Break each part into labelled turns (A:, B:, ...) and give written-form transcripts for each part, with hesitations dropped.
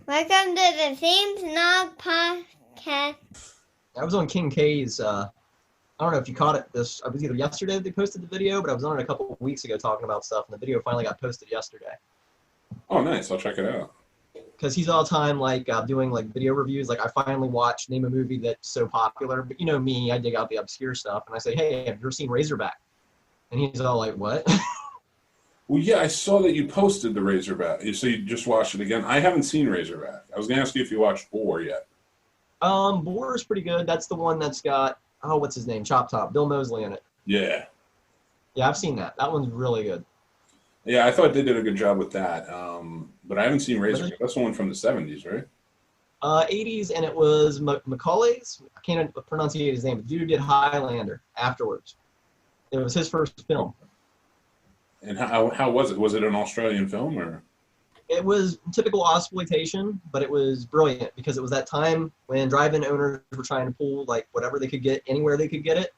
A: Welcome to the Scene Snobs Podcast.
B: I was on King K's, I don't know if you caught it, it was either yesterday that they posted the video, but I was on it a couple of weeks ago talking about stuff, and the video finally got posted yesterday.
C: Oh, nice. I'll check it out.
B: Because he's all the time, doing, video reviews. I finally watched, name a movie that's so popular, but you know me, I dig out the obscure stuff, and I say, hey, have you ever seen Razorback? And he's all like, what?
C: Well, yeah, I saw that you posted the Razorback. So you just watched it again. I haven't seen Razorback. I was going to ask you if you watched Boar yet.
B: Boar is pretty good. That's the one that's got, what's his name? Chop Top. Bill Moseley in it.
C: Yeah.
B: Yeah, I've seen that. That one's really good.
C: Yeah, I thought they did a good job with that. But I haven't seen Razorback. That's the one from the 70s, right?
B: 80s, and it was Macaulay's. I can't pronounce his name, but the dude did Highlander afterwards. It was his first film.
C: And how was it? Was it an Australian film or?
B: It was typical exploitation, but it was brilliant because it was that time when drive-in owners were trying to pull whatever they could get anywhere they could get it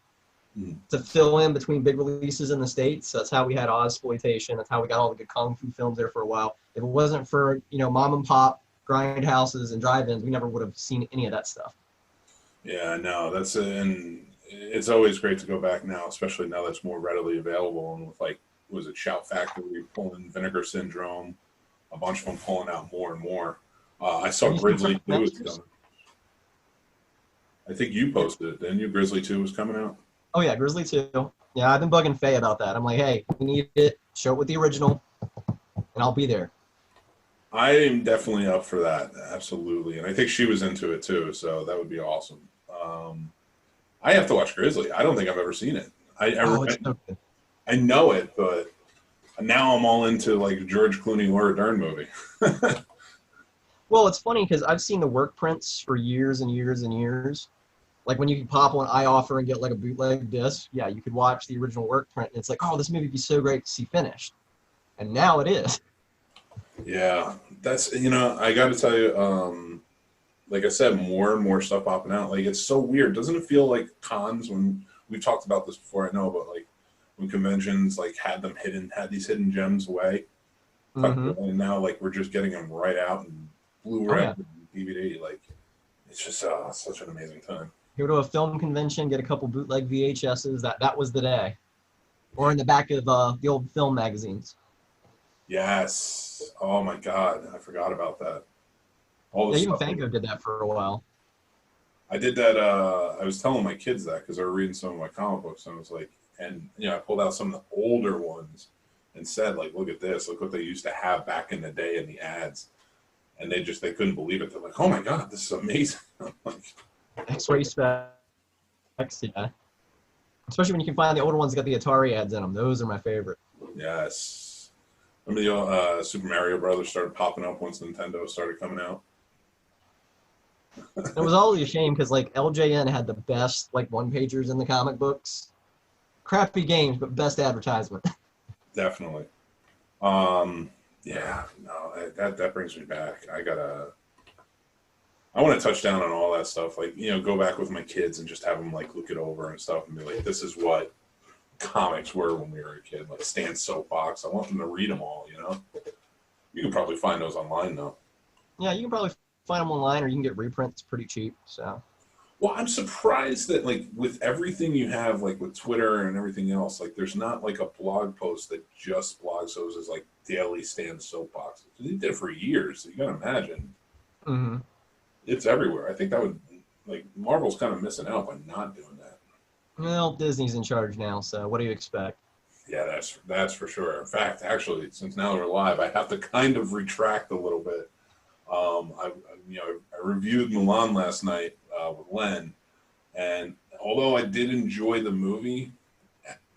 B: to fill in between big releases in the States. So that's how we had exploitation. That's how we got all the good kung fu films there for a while. If it wasn't for mom and pop grindhouses and drive-ins, we never would have seen any of that stuff.
C: Yeah, no, and it's always great to go back now, especially now that's more readily available. And with was it Shout Factory pulling Vinegar Syndrome, a bunch of them pulling out more and more. I saw Grizzly 2 was coming. I think you posted it, didn't you? Grizzly 2 was coming out.
B: Oh yeah, Grizzly 2. Yeah, I've been bugging Faye about that. I'm like, hey, we need it. Show it with the original, and I'll be there.
C: I am definitely up for that, absolutely. And I think she was into it too, so that would be awesome. I have to watch Grizzly. I don't think I've ever seen it.
B: It's so good.
C: I know it, but now I'm all into George Clooney Laura Dern movie.
B: Well, it's funny because I've seen the work prints for years and years and years. When you could pop on iOffer and get a bootleg disc, yeah, you could watch the original work print, and it's oh, this movie would be so great to see finished. And now it is.
C: Yeah, that's, I got to tell you, like I said, more and more stuff popping out. It's so weird. Doesn't it feel like cons, when we've talked about this before, I know, but when conventions had these hidden gems away, and now we're just getting them right out in Blu-ray and DVD. It's just such an amazing time.
B: Go to a film convention, get a couple bootleg VHSs. That was the day, or in the back of the old film magazines.
C: Yes. Oh my God, I forgot about that.
B: Even Fango did that for a while.
C: I did that. I was telling my kids that because they were reading some of my comic books, and I was I pulled out some of the older ones and said, look at this, look what they used to have back in the day in the ads, and they couldn't believe it. They're like, oh my God, this is amazing.
B: X-ray specs, yeah. Especially when you can find the older ones that got the Atari ads in them. Those are my favorite.
C: Yes. Remember the Super Mario Brothers started popping up once Nintendo started coming out?
B: It was always a shame because LJN had the best one-pagers in the comic books. Crappy games, but best advertisement.
C: Definitely. Yeah, no, that brings me back. I want to touch down on all that stuff. Go back with my kids and just have them look it over and stuff and be like, this is what comics were when we were a kid. Stan's Soapbox. I want them to read them all, You can probably find those online though.
B: Yeah, you can probably find them online, or you can get reprints pretty cheap. So.
C: Well, I'm surprised that with everything you have, with Twitter and everything else, there's not a blog post that just blogs those as daily Stan Soapboxes. They did it for years, so you gotta imagine.
B: Mm-hmm.
C: It's everywhere. I think that would Marvel's kind of missing out by not doing that.
B: Well, Disney's in charge now, so what do you expect?
C: Yeah, that's for sure. In fact, actually, since now we're live, I have to kind of retract a little bit. I reviewed Mulan last night with Len, and although I did enjoy the movie,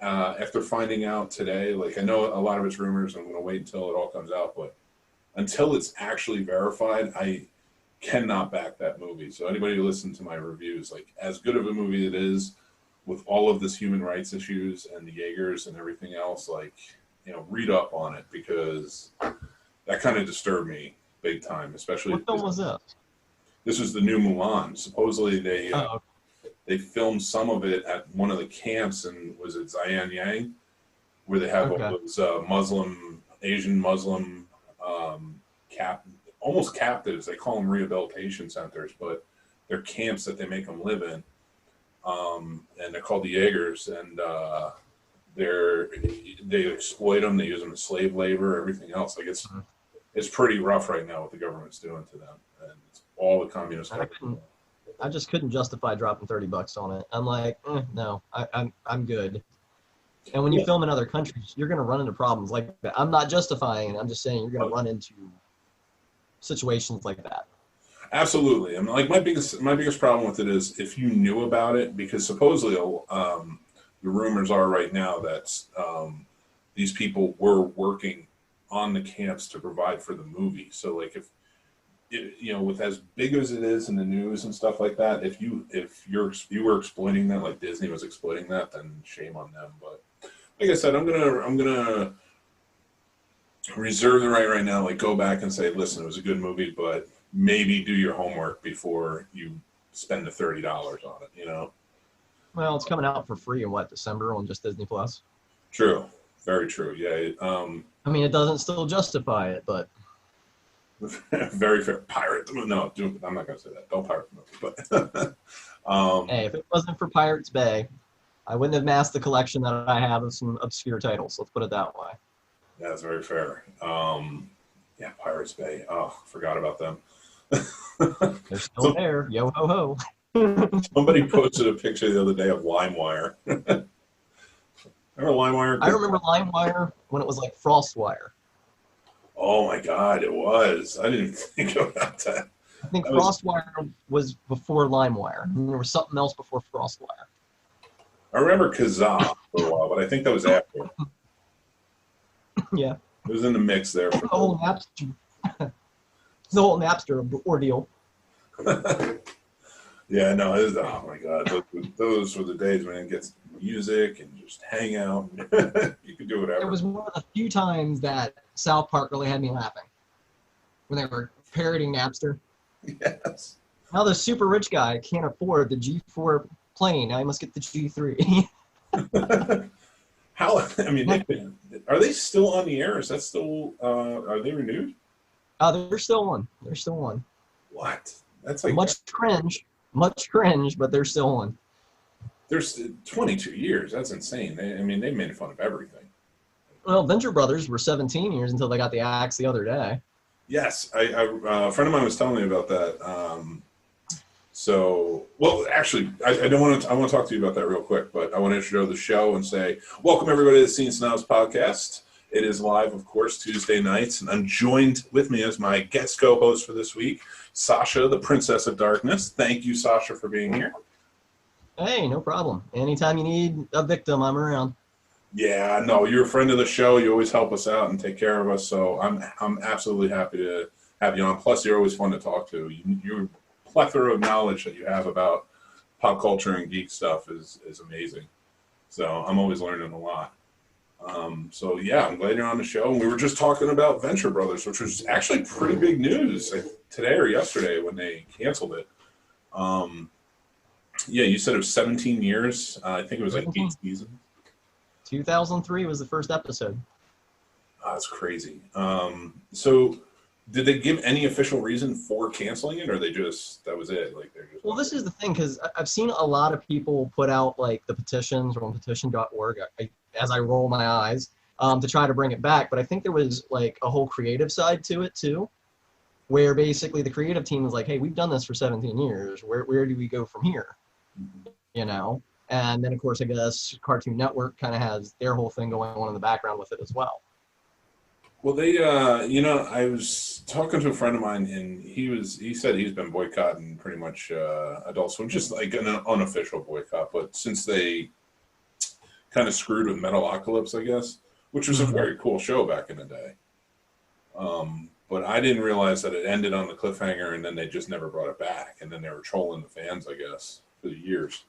C: after finding out today, I know a lot of it's rumors, I'm going to wait until it all comes out, but until it's actually verified, I cannot back that movie. So anybody who listens to my reviews, as good of a movie it is, with all of this human rights issues and the Jaegers and everything else, read up on it, because that kind of disturbed me big time, especially.
B: What film was this?
C: This was the new Mulan. Supposedly they filmed some of it at one of the camps in, was it Xinjiang, where they have all those Asian Muslim almost captives. They call them rehabilitation centers, but they're camps that they make them live in. And they're called the Jaegers, and they exploit them. They use them as slave labor, everything else. Like it's pretty rough right now what the government's doing to them, and it's all the communist.
B: I just couldn't justify dropping $30 on it. I'm like, no, I'm good. And when you film in other countries, you're going to run into problems like that. I'm not justifying it. I'm just saying you're going to run into situations like that.
C: Absolutely. I mean, like my biggest problem with it is if you knew about it, because supposedly the rumors are right now that these people were working on the camps to provide for the movie. So like if with as big as it is in the news and stuff like that, if you were exploiting that, like Disney was exploiting that, then shame on them. But like I said, I'm gonna reserve the right now, like go back and say, listen, it was a good movie, but maybe do your homework before you spend the $30 on it.
B: Well, it's coming out for free in December on just Disney Plus.
C: True, very true. Yeah.
B: I mean, it doesn't still justify it, but.
C: Very fair. Pirate the movie. No, I'm not going to say that. Don't pirate the movie. But
B: hey, if it wasn't for Pirates Bay, I wouldn't have massed the collection that I have of some obscure titles. Let's put it that way.
C: Yeah, that's very fair. Yeah, Pirates Bay. Oh, forgot about them.
B: They're still there. Yo ho ho.
C: Somebody posted a picture the other day of LimeWire. Remember LimeWire?
B: I remember LimeWire when it was like FrostWire.
C: Oh my God, it was. I didn't even think about that.
B: I think FrostWire was before LimeWire. And there was something else before FrostWire.
C: I remember Kazaa for a while, but I think that was after.
B: Yeah.
C: It was in the mix there.
B: The whole Napster ordeal.
C: Yeah, no, oh my God. Those were the days when it gets music and just hang out. You could do whatever.
B: It was one of the few times that South Park really had me laughing when they were parodying Napster.
C: Yes.
B: Now the super rich guy can't afford the G4 plane. Now he must get the G3.
C: How? I mean, are they still on the air? Is that still? Are they renewed?
B: They're still on. They're still on.
C: What? That's like
B: much cringe, but they're still on.
C: There's 22 years. That's insane. They made fun of everything.
B: Well, Venture Brothers were 17 years until they got the axe the other day.
C: Yes, a friend of mine was telling me about that. Actually, I want to talk to you about that real quick, but I want to introduce the show and say, welcome everybody to the Scene Snobs Podcast. It is live, of course, Tuesday nights, and I'm joined with me as my guest co-host for this week, Sasha, the Princess of Darkness. Thank you, Sasha, for being here.
B: Hey, no problem. Anytime you need a victim, I'm around.
C: Yeah, no, you're a friend of the show. You always help us out and take care of us, so I'm absolutely happy to have you on. Plus, you're always fun to talk to. Your plethora of knowledge that you have about pop culture and geek stuff is amazing. So I'm always learning a lot. So yeah, I'm glad you're on the show. And we were just talking about Venture Brothers, which was actually pretty big news today or yesterday when they canceled it. Yeah, you said it was 17 years. I think it was like 8 seasons.
B: 2003 was the first episode.
C: Oh, that's crazy. So did they give any official reason for canceling it, or that was it? Like they're just.
B: Well, this is the thing, because I've seen a lot of people put out like the petitions on petition.org as I roll my eyes to try to bring it back. But I think there was like a whole creative side to it too, where basically the creative team was like, hey, we've done this for 17 years. Where do we go from here? Mm-hmm. And then, of course, I guess Cartoon Network kind of has their whole thing going on in the background with it as well.
C: Well, they, I was talking to a friend of mine, and he said he's been boycotting pretty much Adult Swim, just like an unofficial boycott. But since they kind of screwed with Metalocalypse, I guess, which was a very cool show back in the day. But I didn't realize that it ended on the cliffhanger, and then they just never brought it back. And then they were trolling the fans, I guess, for the years.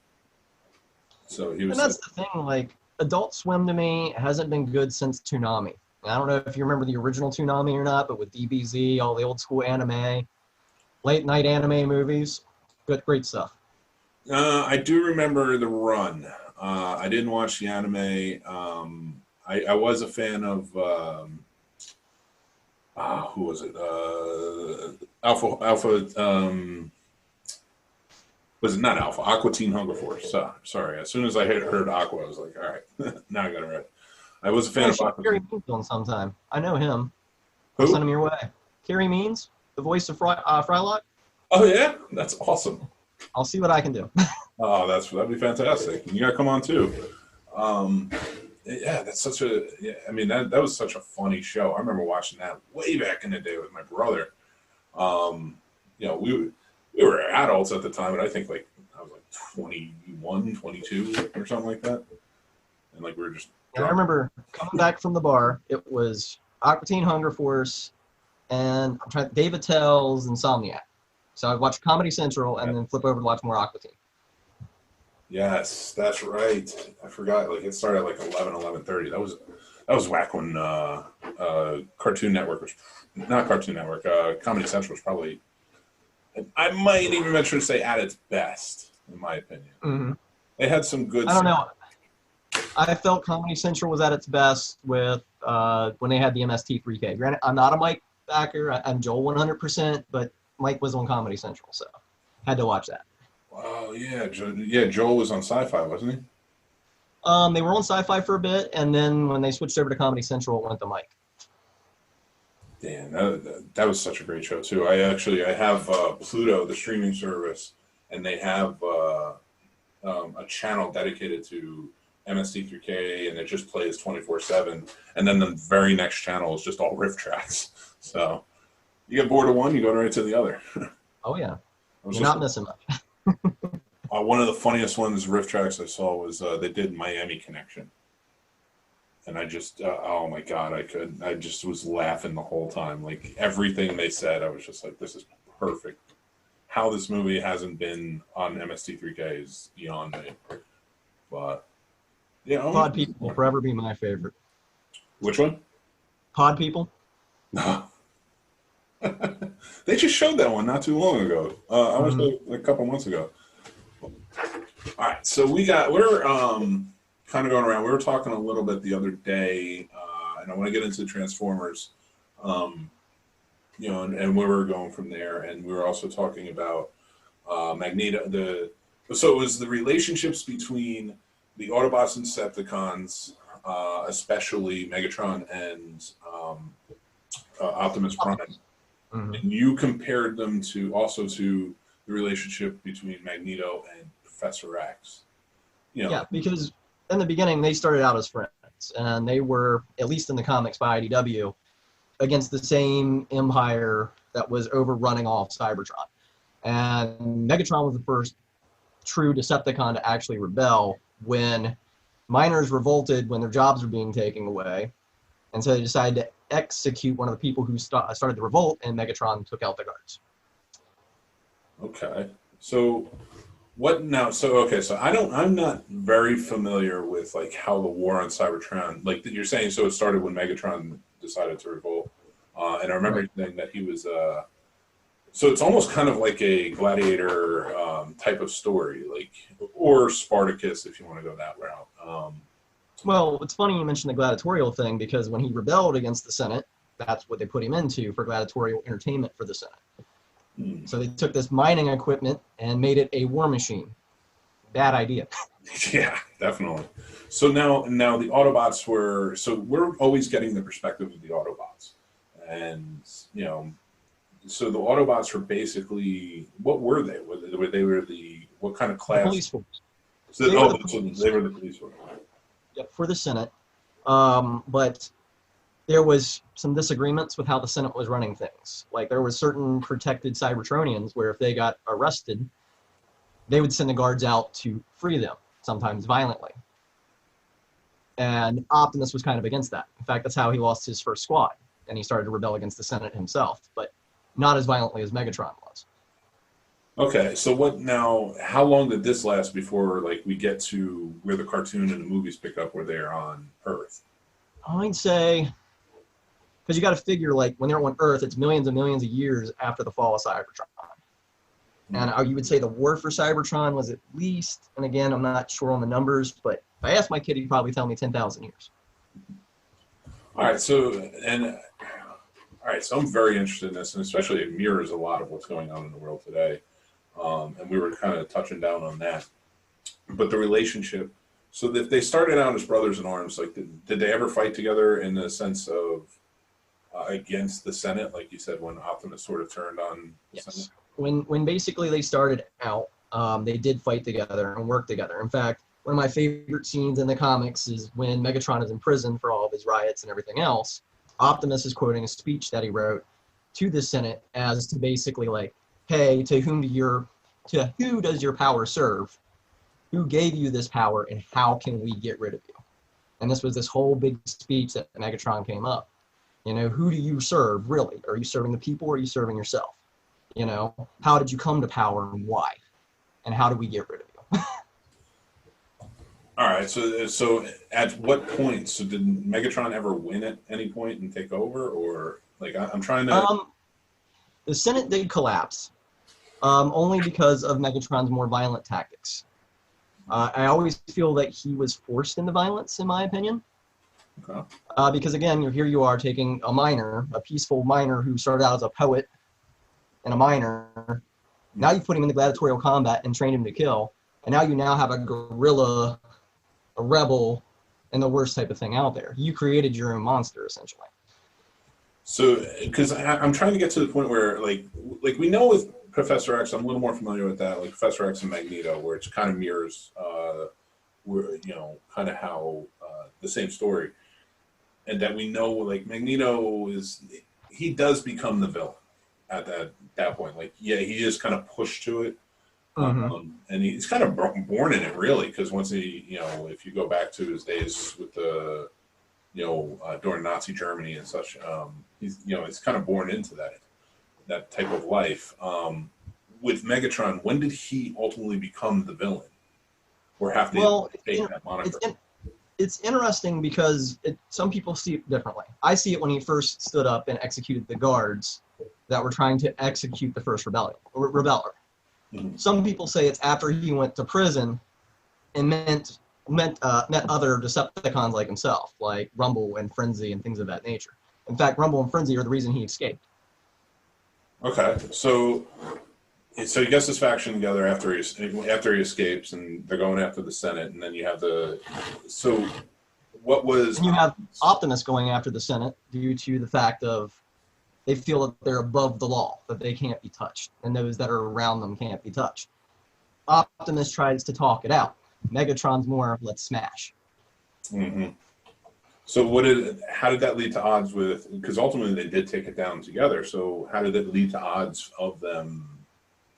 C: So he was.
B: And that's the thing, like, Adult Swim to me hasn't been good since Toonami. I don't know if you remember the original Toonami or not, but with DBZ, all the old school anime, late night anime movies, great stuff.
C: I do remember the run. I didn't watch the anime. I was a fan of who was it? Alpha. Was it not Alpha? Aqua Teen Hunger Force. Sorry. As soon as I heard Aqua, I was like, all right, now I got it right. I was a fan of Aqua.
B: Kerry Means on sometime. I know him.
C: Who?
B: I'll send him your way. Kerry Means, the voice of Frylock.
C: Oh yeah, that's awesome.
B: I'll see what I can do.
C: Oh, that'd be fantastic. You gotta come on too. Yeah, that's such a. Yeah, I mean that was such a funny show. I remember watching that way back in the day with my brother. We were adults at the time, and I think like I was like 21, 22 or something like that. And like we were just.
B: I remember coming back from the bar. It was Aqua Teen Hunger Force, and David Tell's Insomniac. So I'd watch Comedy Central and then flip over to watch more Aqua Teen.
C: Yes, that's right. I forgot. Like it started at like 11:30. That was whack when Cartoon Network was not Cartoon Network. Comedy Central was probably. I might even venture to say at its best, in my opinion. Mm-hmm. They had some good.
B: I don't know. I felt Comedy Central was at its best with when they had the MST3K. Granted, I'm not a Mike backer. I'm Joel 100%, but Mike was on Comedy Central, so had to watch that.
C: Wow, yeah, Joel was on Sci-Fi, wasn't he?
B: They were on Sci-Fi for a bit, and then when they switched over to Comedy Central, it went to Mike.
C: Damn, that was such a great show too. I have Pluto, the streaming service, and they have a channel dedicated to MST3K, and it just plays 24/7. And then the very next channel is just all riff tracks. So you get bored of one, you go right to the other.
B: Oh yeah, you're not missing much.
C: One of the funniest ones riff tracks I saw was they did Miami Connection. And I just, oh my God, I just was laughing the whole time. Like everything they said, I was just like, this is perfect. How this movie hasn't been on MST3K is beyond me. But,
B: Pod People will forever be my favorite.
C: Which one?
B: Pod People.
C: No. They just showed that one not too long ago. I was a couple months ago. All right, so we're kind of going around. We were talking a little bit the other day, and I want to get into Transformers, and where we're going from there. And we were also talking about Magneto. So it was the relationships between the Autobots and Decepticons, especially Megatron and Optimus Prime. Mm-hmm. And you compared them to the relationship between Magneto and Professor X.
B: Yeah, because in the beginning, they started out as friends, and they were, at least in the comics by IDW, against the same empire that was overrunning all of Cybertron. And Megatron was the first true Decepticon to actually rebel when miners revolted when their jobs were being taken away. And so they decided to execute one of the people who started the revolt, and Megatron took out the guards.
C: Okay. So what now? So I'm not very familiar with like how the war on Cybertron, like you're saying, so it started when Megatron decided to revolt. And I remember saying that he was so it's almost kind of like a gladiator type of story, like, or Spartacus if you want to go that route.
B: Well, it's funny you mentioned the gladiatorial thing, because when he rebelled against the Senate, that's what they put him into, for gladiatorial entertainment for the Senate. So they took this mining equipment and made it a war machine. Bad idea.
C: Yeah, definitely. So now the Autobots we're always getting the perspective of the Autobots. And, so the Autobots were basically, what were they? What kind of class?
B: Police force.
C: So they were the police force.
B: Yep, for the Senate. But there was some disagreements with how the Senate was running things. Like there was certain protected Cybertronians where if they got arrested, they would send the guards out to free them, sometimes violently. And Optimus was kind of against that. In fact, that's how he lost his first squad, and he started to rebel against the Senate himself, but not as violently as Megatron was.
C: Okay, so how long did this last before like we get to where the cartoon and the movies pick up where they're on Earth?
B: I'd say, because you got to figure, like, when they're on Earth, it's millions and millions of years after the fall of Cybertron. And you would say the war for Cybertron was at least, and again, I'm not sure on the numbers, but if I asked my kid, he'd probably tell me 10,000 years.
C: All right, so, and All right, so I'm very interested in this, and especially it mirrors a lot of what's going on in the world today. And we were kind of touching down on that. But the relationship, so if they started out as brothers in arms, like did they ever fight together in the sense of against the Senate, like you said, when Optimus sort of turned on the Senate?
B: When basically they started out, they did fight together and work together. In fact, one of my favorite scenes in the comics is when Megatron is in prison for all of his riots and everything else. Optimus is quoting a speech that he wrote to the Senate as to basically like, hey, to who does your power serve? Who gave you this power, and how can we get rid of you? And this was this whole big speech that Megatron came up. You know, who do you serve, really? Are you serving the people, or are you serving yourself? You know, how did you come to power, and why? And how do we get rid of you?
C: All right, so at what point? So did Megatron ever win at any point and take over, or like I'm trying to?
B: The Senate did collapse, only because of Megatron's more violent tactics. I always feel that he was forced into violence, in my opinion.
C: Okay.
B: Because again, here you are taking a peaceful miner who started out as a poet and a miner. Now you put him into gladiatorial combat and train him to kill, and now you have a guerrilla, a rebel, and the worst type of thing out there. You created your own monster, essentially.
C: So, because I'm trying to get to the point where, like we know with Professor X, I'm a little more familiar with that, like Professor X and Magneto, where it kind of mirrors, kind of how the same story, and that we know, like Magneto he does become the villain at that point. Like, yeah, he is kind of pushed to it. And he's kind of born in it, really, because once he, if you go back to his days with the, during Nazi Germany and such, he's kind of born into that type of life. With Megatron, when did he ultimately become the villain, or have to take that moniker?
B: It's interesting because some people see it differently. I see it when he first stood up and executed the guards that were trying to execute the first rebeller. Mm-hmm. Some people say it's after he went to prison and met other Decepticons like himself, like Rumble and Frenzy and things of that nature. In fact, Rumble and Frenzy are the reason he escaped.
C: Okay, so he gets this faction together after he escapes, and they're going after the Senate, and then you have and
B: you have Optimus going after the Senate due to the fact of they feel that they're above the law, that they can't be touched, and those that are around them can't be touched. Optimus tries to talk it out. Megatron's more, let's smash.
C: Mm-hmm. So how did that lead to odds with, because ultimately they did take it down together, so how did it lead to odds of them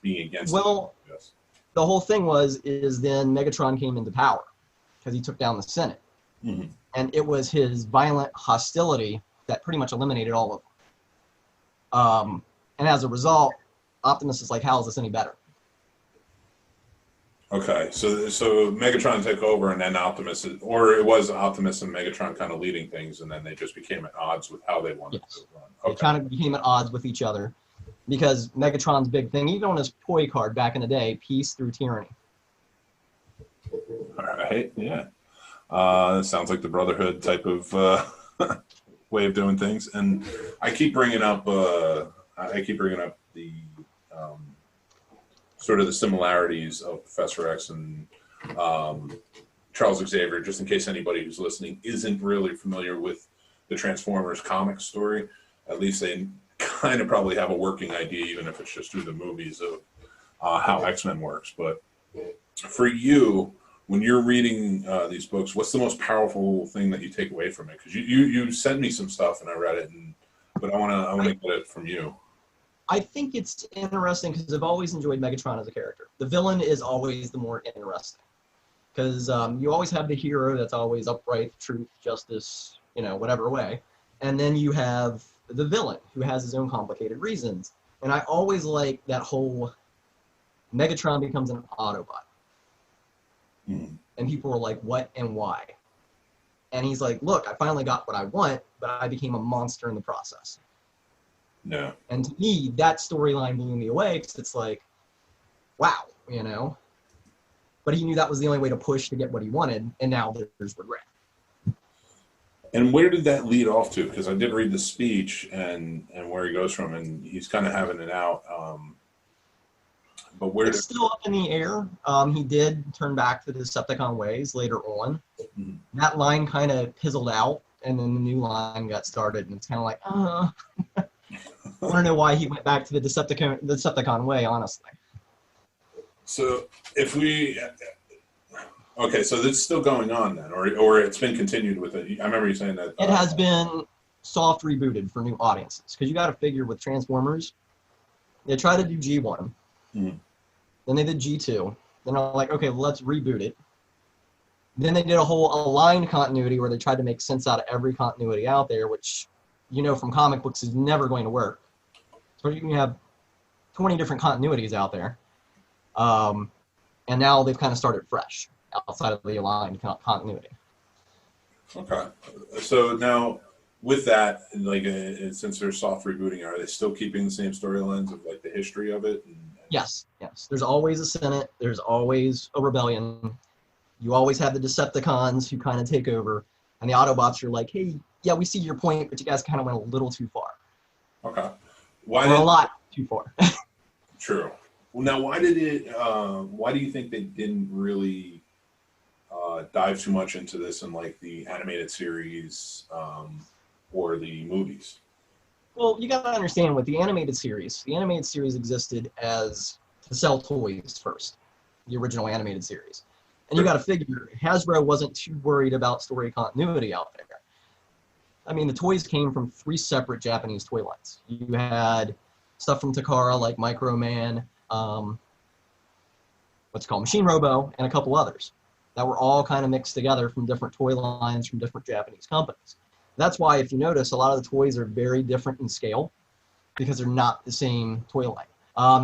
C: being against it? Yes.
B: The whole thing is then Megatron came into power because he took down the Senate. Mm-hmm. And it was his violent hostility that pretty much eliminated all of them. And as a result, Optimus is like, how is this any better?
C: Okay, so Megatron took over, and then Optimus, or it was Optimus and Megatron kind of leading things, and then they just became at odds with how they wanted to run. Okay.
B: They kind of became at odds with each other because Megatron's big thing, even on his toy card back in the day, peace through tyranny.
C: All right, yeah. Sounds like the Brotherhood type of way of doing things, and I keep bringing up the sort of the similarities of Professor X and Charles Xavier, just in case anybody who's listening isn't really familiar with the Transformers comic story. At least they kind of probably have a working idea, even if it's just through the movies, of how X-Men works. But for you, when you're reading these books, what's the most powerful thing that you take away from it? Because you sent me some stuff and I read it, but I want to get it from you.
B: I think it's interesting because I've always enjoyed Megatron as a character. The villain is always the more interesting because you always have the hero that's always upright, truth, justice, whatever way. And then you have the villain who has his own complicated reasons. And I always like that whole Megatron becomes an Autobot. Mm. And people were like, what and why? And he's like, look, I finally got what I want, but I became a monster in the process.
C: No.
B: And to me, that storyline blew me away because it's like, wow, But he knew that was the only way to push to get what he wanted, and now there's regret.
C: And where did that lead off to? Because I did read the speech and where he goes from, and he's kind of having it out. But where
B: it's still up in the air. He did turn back to the Decepticon ways later on. Mm-hmm. That line kind of fizzled out, and then the new line got started, and it's kind of like, I want to know why he went back to the Decepticon way, honestly.
C: So if we... Okay, so this is still going on then, or it's been continued with it. I remember you saying that.
B: It has been soft rebooted for new audiences, because you got to figure with Transformers, they try to do G1, then they did G2, then they're like, okay, let's reboot it. Then they did a whole aligned continuity where they tried to make sense out of every continuity out there, which, from comic books is never going to work. So you can have 20 different continuities out there, and now they've kind of started fresh outside of the aligned continuity. Okay.
C: So now, with that, since they're soft rebooting, are they still keeping the same storylines of the history of it?
B: Yes. There's always a Senate. There's always a rebellion. You always have the Decepticons who kind of take over, and the Autobots are like, hey, yeah, we see your point, but you guys kind of went a little too far.
C: Okay.
B: A lot too far.
C: True. Well, now, why do you think they didn't really dive too much into this in the animated series or the movies?
B: Well, you got to understand with the animated series existed as to sell toys first, the original animated series. And you got to figure Hasbro wasn't too worried about story continuity out there. I mean, the toys came from 3 separate Japanese toy lines. You had stuff from Takara like Microman, Machine Robo, and a couple others that were all kind of mixed together from different toy lines from different Japanese companies. That's why, if you notice, a lot of the toys are very different in scale because they're not the same toy line.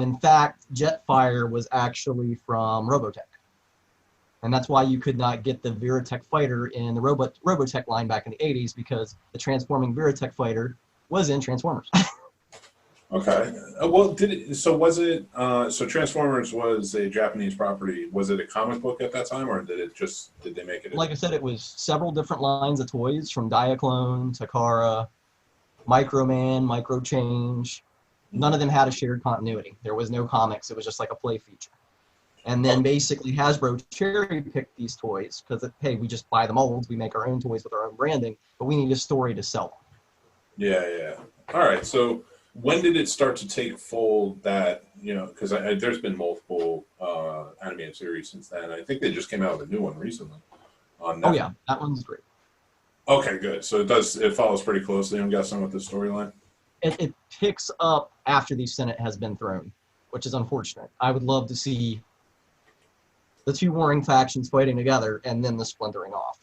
B: In fact, Jetfire was actually from Robotech. And that's why you could not get the Veritech fighter in the Robotech line back in the 80s, because the transforming Veritech fighter was in Transformers.
C: Okay. So Transformers was a Japanese property. Was it a comic book at that time, or did they make it?
B: Like I said, it was several different lines of toys, from Diaclone, Takara, Microman, Micro Change. None of them had a shared continuity. There was no comics. It was just like a play feature. And then basically Hasbro cherry-picked these toys because, hey, we just buy the molds, we make our own toys with our own branding, but we need a story to sell them.
C: Yeah. All right, so when did it start to take fold that, because there's been multiple animated series since then. I think they just came out with a new one recently.
B: Oh, yeah, that one's great.
C: Okay, good. So it follows pretty closely, I'm guessing, with the storyline?
B: It picks up after the Senate has been thrown, which is unfortunate. I would love to see the 2 warring factions fighting together and then the splintering off.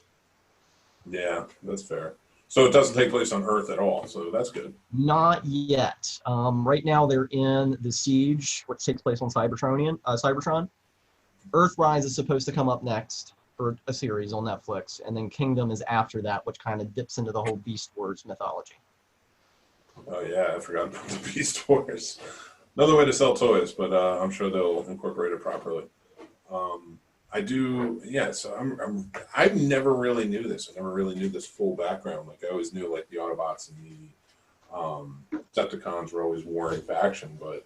C: Yeah, that's fair. So it doesn't take place on Earth at all, so that's good.
B: Not yet. Right now they're in the Siege, which takes place on Cybertron. Earthrise is supposed to come up next for a series on Netflix, and then Kingdom is after that, which kind of dips into the whole Beast Wars mythology.
C: Oh yeah, I forgot about the Beast Wars. Another way to sell toys, but I'm sure they'll incorporate it properly. I do, yeah. So I never really knew this. I never really knew this full background. I always knew the Autobots and the Decepticons were always warring faction, but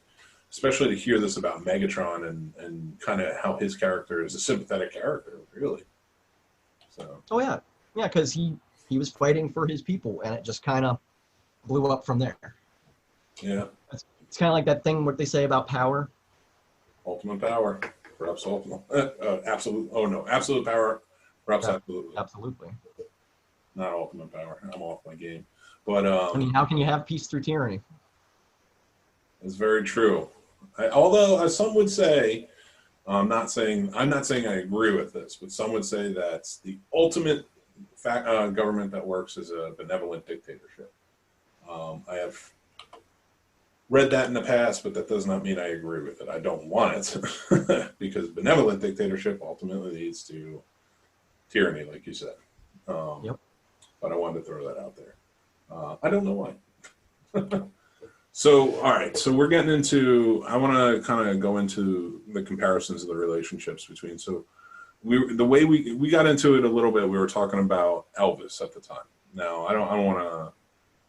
C: especially to hear this about Megatron and kind of how his character is a sympathetic character, really. So.
B: Oh yeah, because he was fighting for his people, and it just kind of blew up from there.
C: Yeah.
B: It's kind of like that thing what they say about power.
C: Ultimate power. Perhaps ultimate. Absolute. Oh no, absolute power. Perhaps absolutely.
B: Absolutely.
C: Not ultimate power. I'm off my game. But
B: how can you have peace through tyranny?
C: It's very true. Although some would say, I'm not saying I agree with this, but some would say that's the ultimate government that works is a benevolent dictatorship. I have read that in the past, but that does not mean I agree with it. I don't want it because benevolent dictatorship ultimately leads to tyranny, like you said.
B: Yep.
C: But I wanted to throw that out there. I don't know why. So, all right. So we're getting into, I want to kind of go into the comparisons of the relationships between, so the way we got into it a little bit, we were talking about Elvis at the time. No, I don't want to.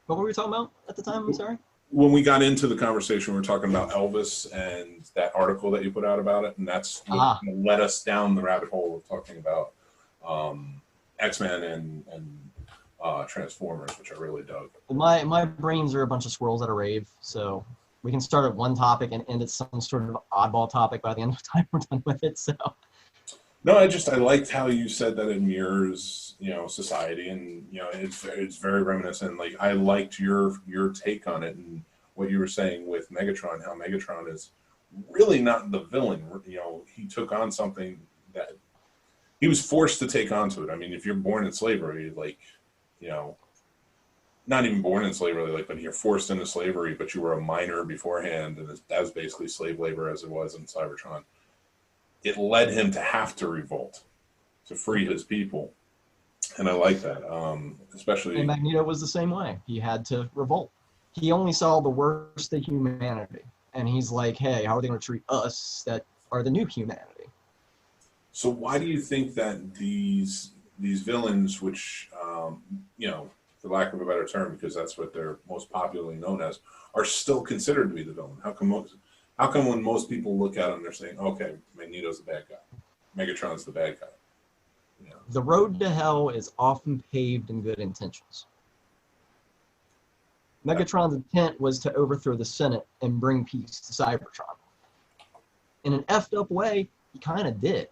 B: What were we talking about at the time? I'm sorry.
C: When we got into the conversation, we were talking about Elvis and that article that you put out about it, and that's what led us down the rabbit hole of talking about X-Men and Transformers, which I really dug.
B: Well, my brains are a bunch of squirrels at a rave, so we can start at one topic and end at some sort of oddball topic by the end of the time we're done with it. So.
C: No, I liked how you said that it mirrors, society, and it's very reminiscent. Like, I liked your take on it and what you were saying with Megatron, how Megatron is really not the villain. He took on something that he was forced to take onto it. I mean, if you're born in slavery, not even born in slavery, but you're forced into slavery, but you were a minor beforehand, and that was basically slave labor as it was in Cybertron. It led him to have to revolt, to free his people. And I like that, especially...
B: And Magneto was the same way. He had to revolt. He only saw the worst of humanity. And he's like, hey, how are they going to treat us that are the new humanity?
C: So why do you think that these villains, which, for lack of a better term, because that's what they're most popularly known as, are still considered to be the villain? How come when most people look at them, they're saying, okay, Magneto's the bad guy, Megatron's the bad guy?
B: The road to hell is often paved in good intentions. Megatron's intent was to overthrow the Senate and bring peace to Cybertron. In an effed up way, he kind of did.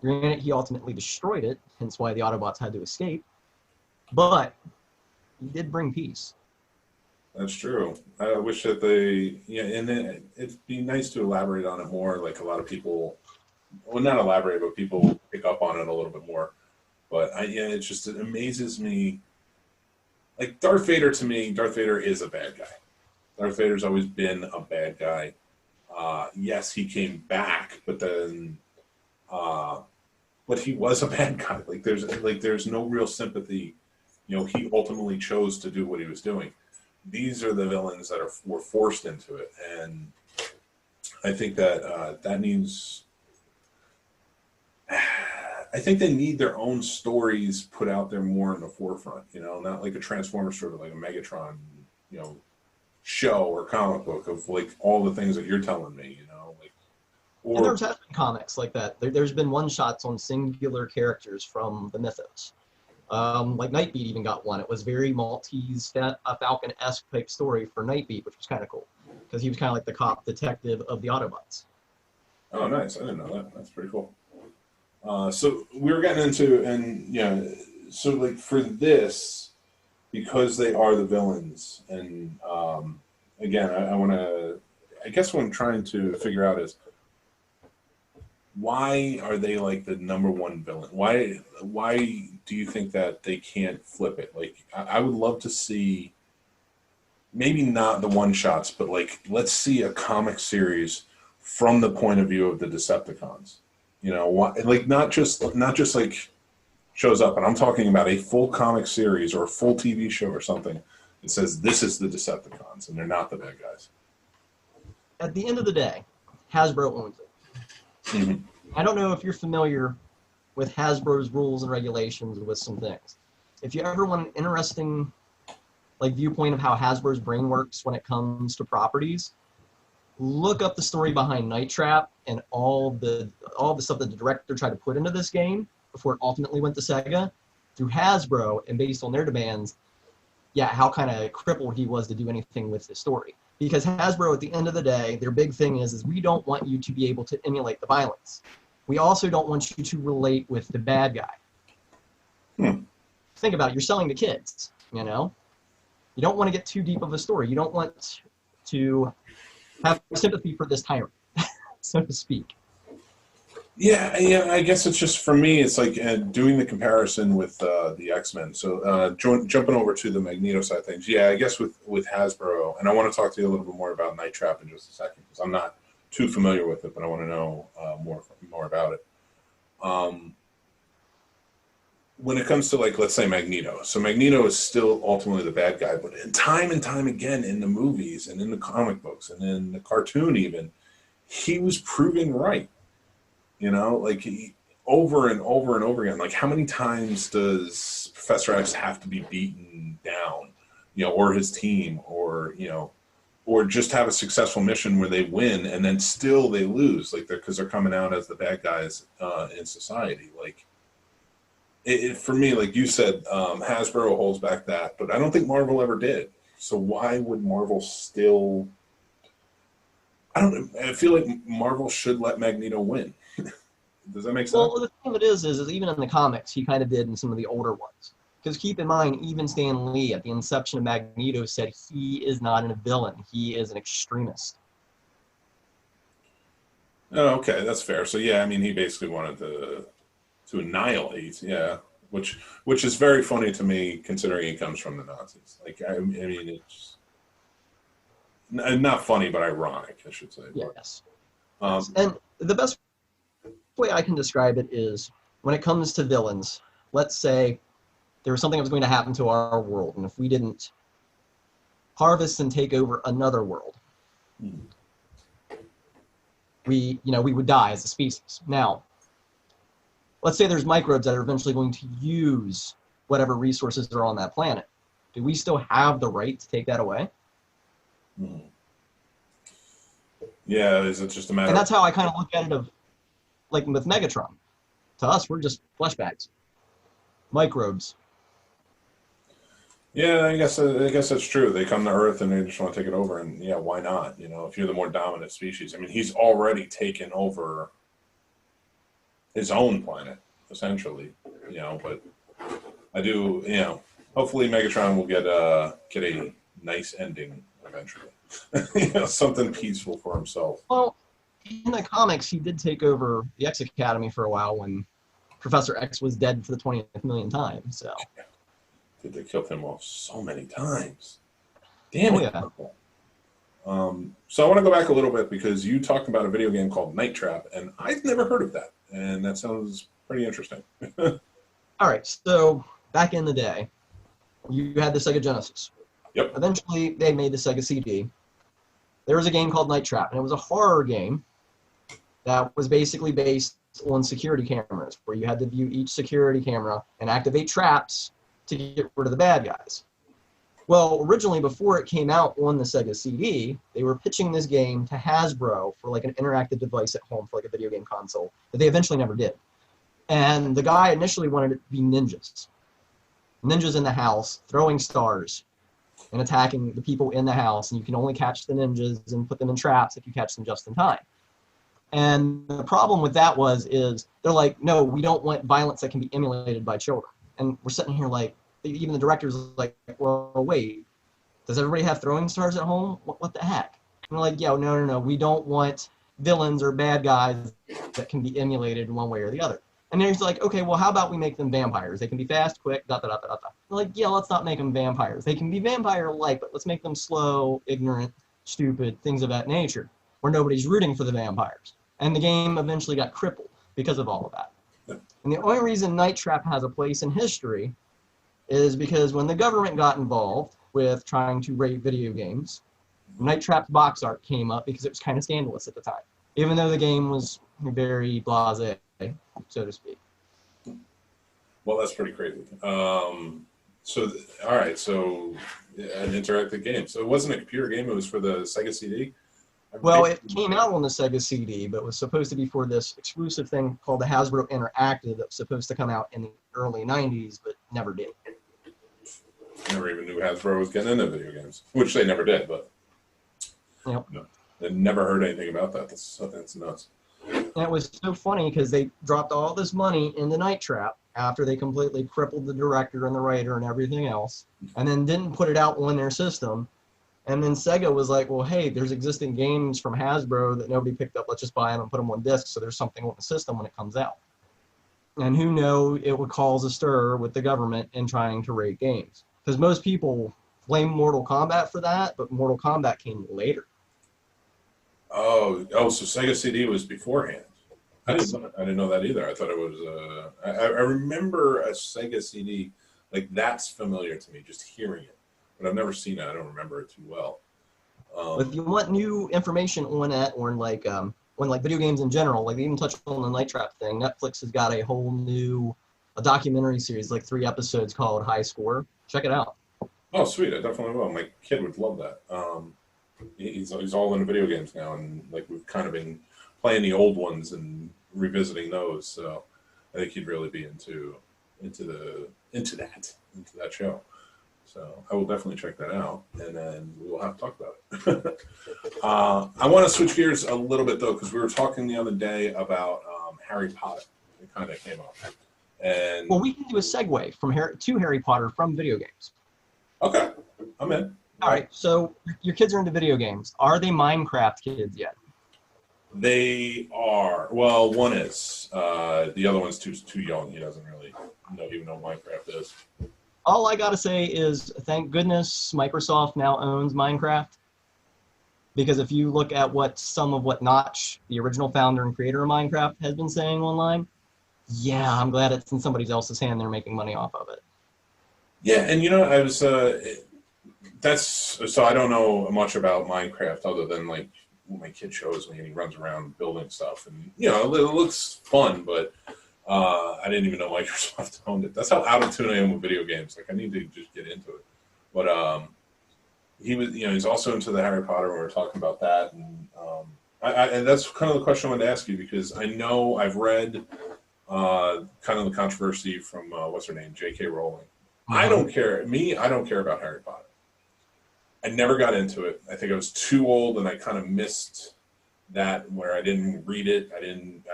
B: Granted, he ultimately destroyed it, hence why the Autobots had to escape. But he did bring peace.
C: That's true. I wish that and then it'd be nice to elaborate on it more. Like, a lot of people, well, not elaborate, but people pick up on it a little bit more. But it amazes me. Like, Darth Vader, to me, Darth Vader is a bad guy. Darth Vader's always been a bad guy. Yes, he came back, but then, but he was a bad guy. There's no real sympathy. He ultimately chose to do what he was doing. These are the villains that were forced into it, and I think that that needs. I think they need their own stories put out there more in the forefront. Not like a Transformers story, like a Megatron, show or comic book of like all the things that you're telling me.
B: And there's been comics like that. There's been one shots on singular characters from the mythos. Like Nightbeat even got one. It was very Maltese, a Falcon-esque type story for Nightbeat, which was kind of cool because he was kind of like the cop detective of the Autobots.
C: Oh, nice! I didn't know that. That's pretty cool. So we were getting into, and so like for this, because they are the villains, and again, I guess what I'm trying to figure out is, why are they like the number one villain? Why do you think that they can't flip it? Like, I would love to see, maybe not the one shots, but like, let's see a comic series from the point of view of the Decepticons. Like not just like shows up, and I'm talking about a full comic series or a full TV show or something that says this is the Decepticons and they're not the bad guys.
B: At the end of the day, Hasbro owns it. Mm-hmm. I don't know if you're familiar with Hasbro's rules and regulations with some things. If you ever want an interesting viewpoint of how Hasbro's brain works when it comes to properties, look up the story behind Night Trap and all the stuff that the director tried to put into this game before it ultimately went to Sega through Hasbro, and based on their demands, how kind of crippled he was to do anything with the story. Because Hasbro, at the end of the day, their big thing is we don't want you to be able to emulate the violence. We also don't want you to relate with the bad guy. Think about it. You're selling to kids, You don't want to get too deep of a story. You don't want to have sympathy for this tyrant, so to speak.
C: Yeah, I guess it's just, for me, it's like doing the comparison with the X-Men. So jumping over to the Magneto side of things, I guess with Hasbro, and I want to talk to you a little bit more about Night Trap in just a second, because I'm not too familiar with it, but I want to know more about it. When it comes to, like, let's say Magneto. So Magneto is still ultimately the bad guy, but time and time again in the movies and in the comic books and in the cartoon even, he was proven right. over and over and over again. Like, how many times does Professor X have to be beaten down, or his team, or just have a successful mission where they win and then still they lose, like because they're coming out as the bad guys in society. Like, for me, like you said, Hasbro holds back that, but I don't think Marvel ever did. So why would Marvel still? I feel like Marvel should let Magneto win. Does that make sense?
B: Well, the thing of it is even in the comics, he kind of did in some of the older ones. Because keep in mind, even Stan Lee at the inception of Magneto said he is not a villain; he is an extremist.
C: Oh, okay, that's fair. So yeah, I mean, he basically wanted to annihilate, yeah, which is very funny to me considering he comes from the Nazis. Like, I mean, it's not funny, but ironic, I should say.
B: Yes. And the best way I can describe it is when it comes to villains. Let's say there was something that was going to happen to our world, and if we didn't harvest and take over another world, we would die as a species. Now, let's say there's microbes that are eventually going to use whatever resources are on that planet. Do we still have the right to take that away?
C: Yeah, is it just a matter?
B: And that's how I kind of look at it like with Megatron. To us, we're just flesh bags, microbes.
C: Yeah, I guess that's true. They come to Earth and they just want to take it over, and yeah, why not? If you're the more dominant species. I mean, he's already taken over his own planet, essentially. But I do, hopefully Megatron will get a nice ending eventually. Something peaceful for himself.
B: Well, in the comics, he did take over the X Academy for a while when Professor X was dead for the 20th million time. So.
C: Dude, they killed him off so many times. Damn it.
B: Yeah.
C: So I want to go back a little bit because you talked about a video game called Night Trap, and I've never heard of that. And that sounds pretty interesting.
B: All right. So back in the day, you had the Sega Genesis.
C: Yep.
B: Eventually, they made the Sega CD. There was a game called Night Trap, and it was a horror game that was basically based on security cameras, where you had to view each security camera and activate traps to get rid of the bad guys. Well, originally, before it came out on the Sega CD, they were pitching this game to Hasbro for like an interactive device at home for like a video game console that they eventually never did. And the guy initially wanted it to be ninjas. Ninjas in the house, throwing stars and attacking the people in the house. And you can only catch the ninjas and put them in traps if you catch them just in time. And the problem with that is they're like, no, we don't want violence that can be emulated by children. And we're sitting here like, even the director's like, well, wait, does everybody have throwing stars at home? What the heck? And we're like, yeah, no, we don't want villains or bad guys that can be emulated in one way or the other. And then he's like, okay, well, how about we make them vampires? They can be fast, quick, We're like, yeah, let's not make them vampires. They can be vampire-like, but let's make them slow, ignorant, stupid, things of that nature, where nobody's rooting for the vampires. And the game eventually got crippled because of all of that. And the only reason Night Trap has a place in history is because when the government got involved with trying to rate video games, Night Trap's box art came up because it was kind of scandalous at the time, even though the game was very blasé, so to speak.
C: Well, that's pretty crazy. All right, so an interactive game. So it wasn't a computer game, it was for the Sega CD?
B: Well, it came out on the Sega CD, but was supposed to be for this exclusive thing called the Hasbro Interactive that was supposed to come out in the early 90s, but never did.
C: Never even knew Hasbro was getting into video games, which they never did, but
B: Yep.
C: No, I never heard anything about that. That's nuts.
B: And it was so funny because they dropped all this money into Night Trap after they completely crippled the director and the writer and everything else, and then didn't put it out on their system. And then Sega was like, well, hey, there's existing games from Hasbro that nobody picked up. Let's just buy them and put them on disc so there's something on the system when it comes out. And who knew it would cause a stir with the government in trying to rate games. Because most people blame Mortal Kombat for that, but Mortal Kombat came later.
C: Oh, so Sega CD was beforehand. I didn't know that either. I thought it was. I remember a Sega CD, like that's familiar to me, just hearing it, but I've never seen it. I don't remember it too well.
B: If you want new information on that, or like on when like video games in general, like they even touched on the Night Trap thing. Netflix has got a whole new documentary series, like 3 episodes called High Score. Check it out.
C: Oh, sweet! I definitely will. My kid would love that. He's all into video games now, and like we've kind of been playing the old ones and revisiting those. So I think he'd really be into that show. So I will definitely check that out, and then we'll have to talk about it. I want to switch gears a little bit though, because we were talking the other day about Harry Potter. It kind of came up, and
B: well, we can do a segue from Harry Potter from video games.
C: Okay, I'm in.
B: All right, so your kids are into video games. Are they Minecraft kids yet?
C: They are. Well, one is. The other one's too young. He doesn't really even know Minecraft is.
B: All I gotta say is, thank goodness Microsoft now owns Minecraft. Because if you look at what Notch, the original founder and creator of Minecraft, has been saying online, yeah, I'm glad it's in somebody else's hand. They're making money off of it. Yeah,
C: and I was. That's so. I don't know much about Minecraft other than like what my kid shows me, and he runs around building stuff, and it looks fun, but. I didn't even know Microsoft owned it. That's how out of tune I am with video games. Like I need to just get into it. But he was, he's also into the Harry Potter. We were talking about that, and and that's kind of the question I wanted to ask you because I know I've read kind of the controversy from what's her name, J.K. Rowling. Mm-hmm. I don't care about Harry Potter. I never got into it. I think I was too old, and I kind of missed that where I didn't read it.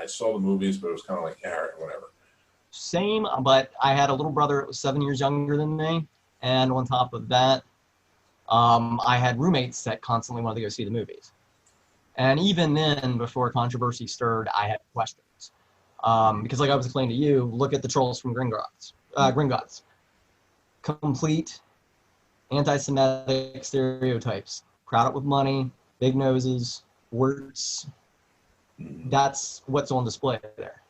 C: I saw the movies, but it was kind of like, yeah, whatever.
B: Same, but I had a little brother that was 7 years younger than me. And on top of that, I had roommates that constantly wanted to go see the movies. And even then, before controversy stirred, I had questions. Because like I was explaining to you, look at the trolls from Gringotts. Complete anti-Semitic stereotypes. Crowded with money, big noses, words. That's what's on display there.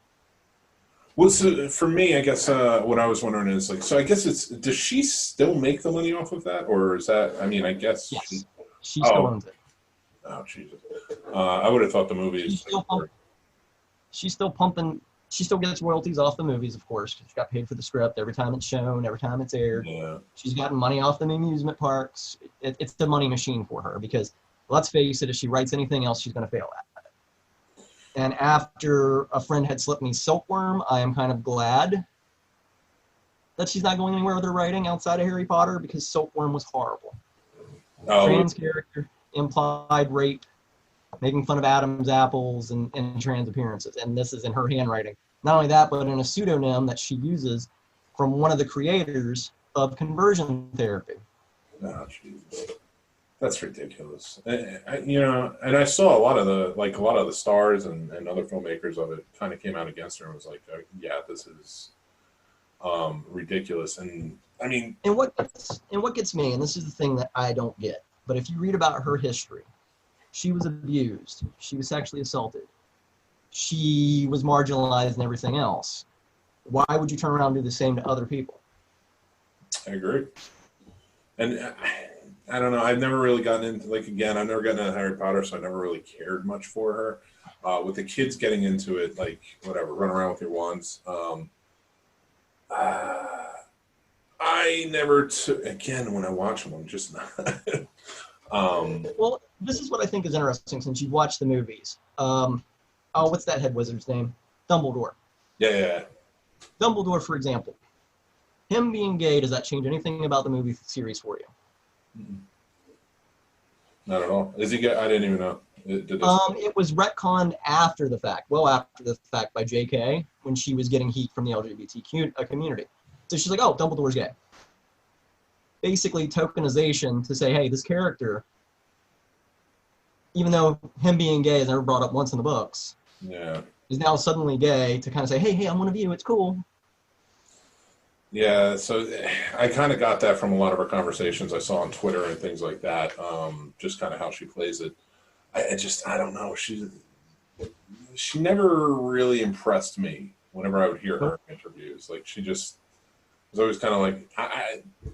C: Well, so for me, I guess what I was wondering is like, so I guess does she still make the money off of that, or is that? I mean, I guess
B: yes. She still owns it.
C: Oh Jesus! I would have thought the movies.
B: She's still pumping. She still gets royalties off the movies, of course. She got paid for the script every time it's shown, every time it's aired.
C: Yeah.
B: She's gotten money off the amusement parks. It's the money machine for her because, let's face it, if she writes anything else, she's going to fail at it. And after a friend had slipped me Silkworm, I am kind of glad that she's not going anywhere with her writing outside of Harry Potter because Silkworm was horrible. Trans character, implied rape, making fun of Adam's apples and trans appearances. And this is in her handwriting. Not only that, but in a pseudonym that she uses from one of the creators of conversion therapy.
C: Oh, Jesus. That's ridiculous. And I saw a lot of the stars and other filmmakers of it kind of came out against her and was like, yeah, this is ridiculous. And I mean,
B: and what gets me, and this is the thing that I don't get, but if you read about her history, she was abused, she was sexually assaulted, she was marginalized and everything else. Why would you turn around and do the same to other people?
C: I agree. And I don't know. I've never really gotten into, I've never gotten into Harry Potter, so I never really cared much for her. With the kids getting into it, like, whatever, run around with your wands. I never again, when I watch them, I'm just not.
B: Well, this is what I think is interesting since you've watched the movies. What's that head wizard's name? Dumbledore.
C: Yeah.
B: Dumbledore, for example. Him being gay, does that change anything about the movie series for you?
C: Not at all. Is he gay? I didn't even know.
B: It was retconned after the fact. Well, after the fact by JK when she was getting heat from the LGBTQ community. So she's like, oh, Dumbledore's gay. Basically tokenization to say, hey, this character, even though him being gay is never brought up once in the books, is now suddenly gay to kind of say, hey, I'm one of you, it's cool.
C: Yeah, so I kind of got that from a lot of her conversations I saw on Twitter and things like that, just kind of how she plays it. I don't know. She never really impressed me whenever I would hear her in interviews. Like, she just was always kind of like, all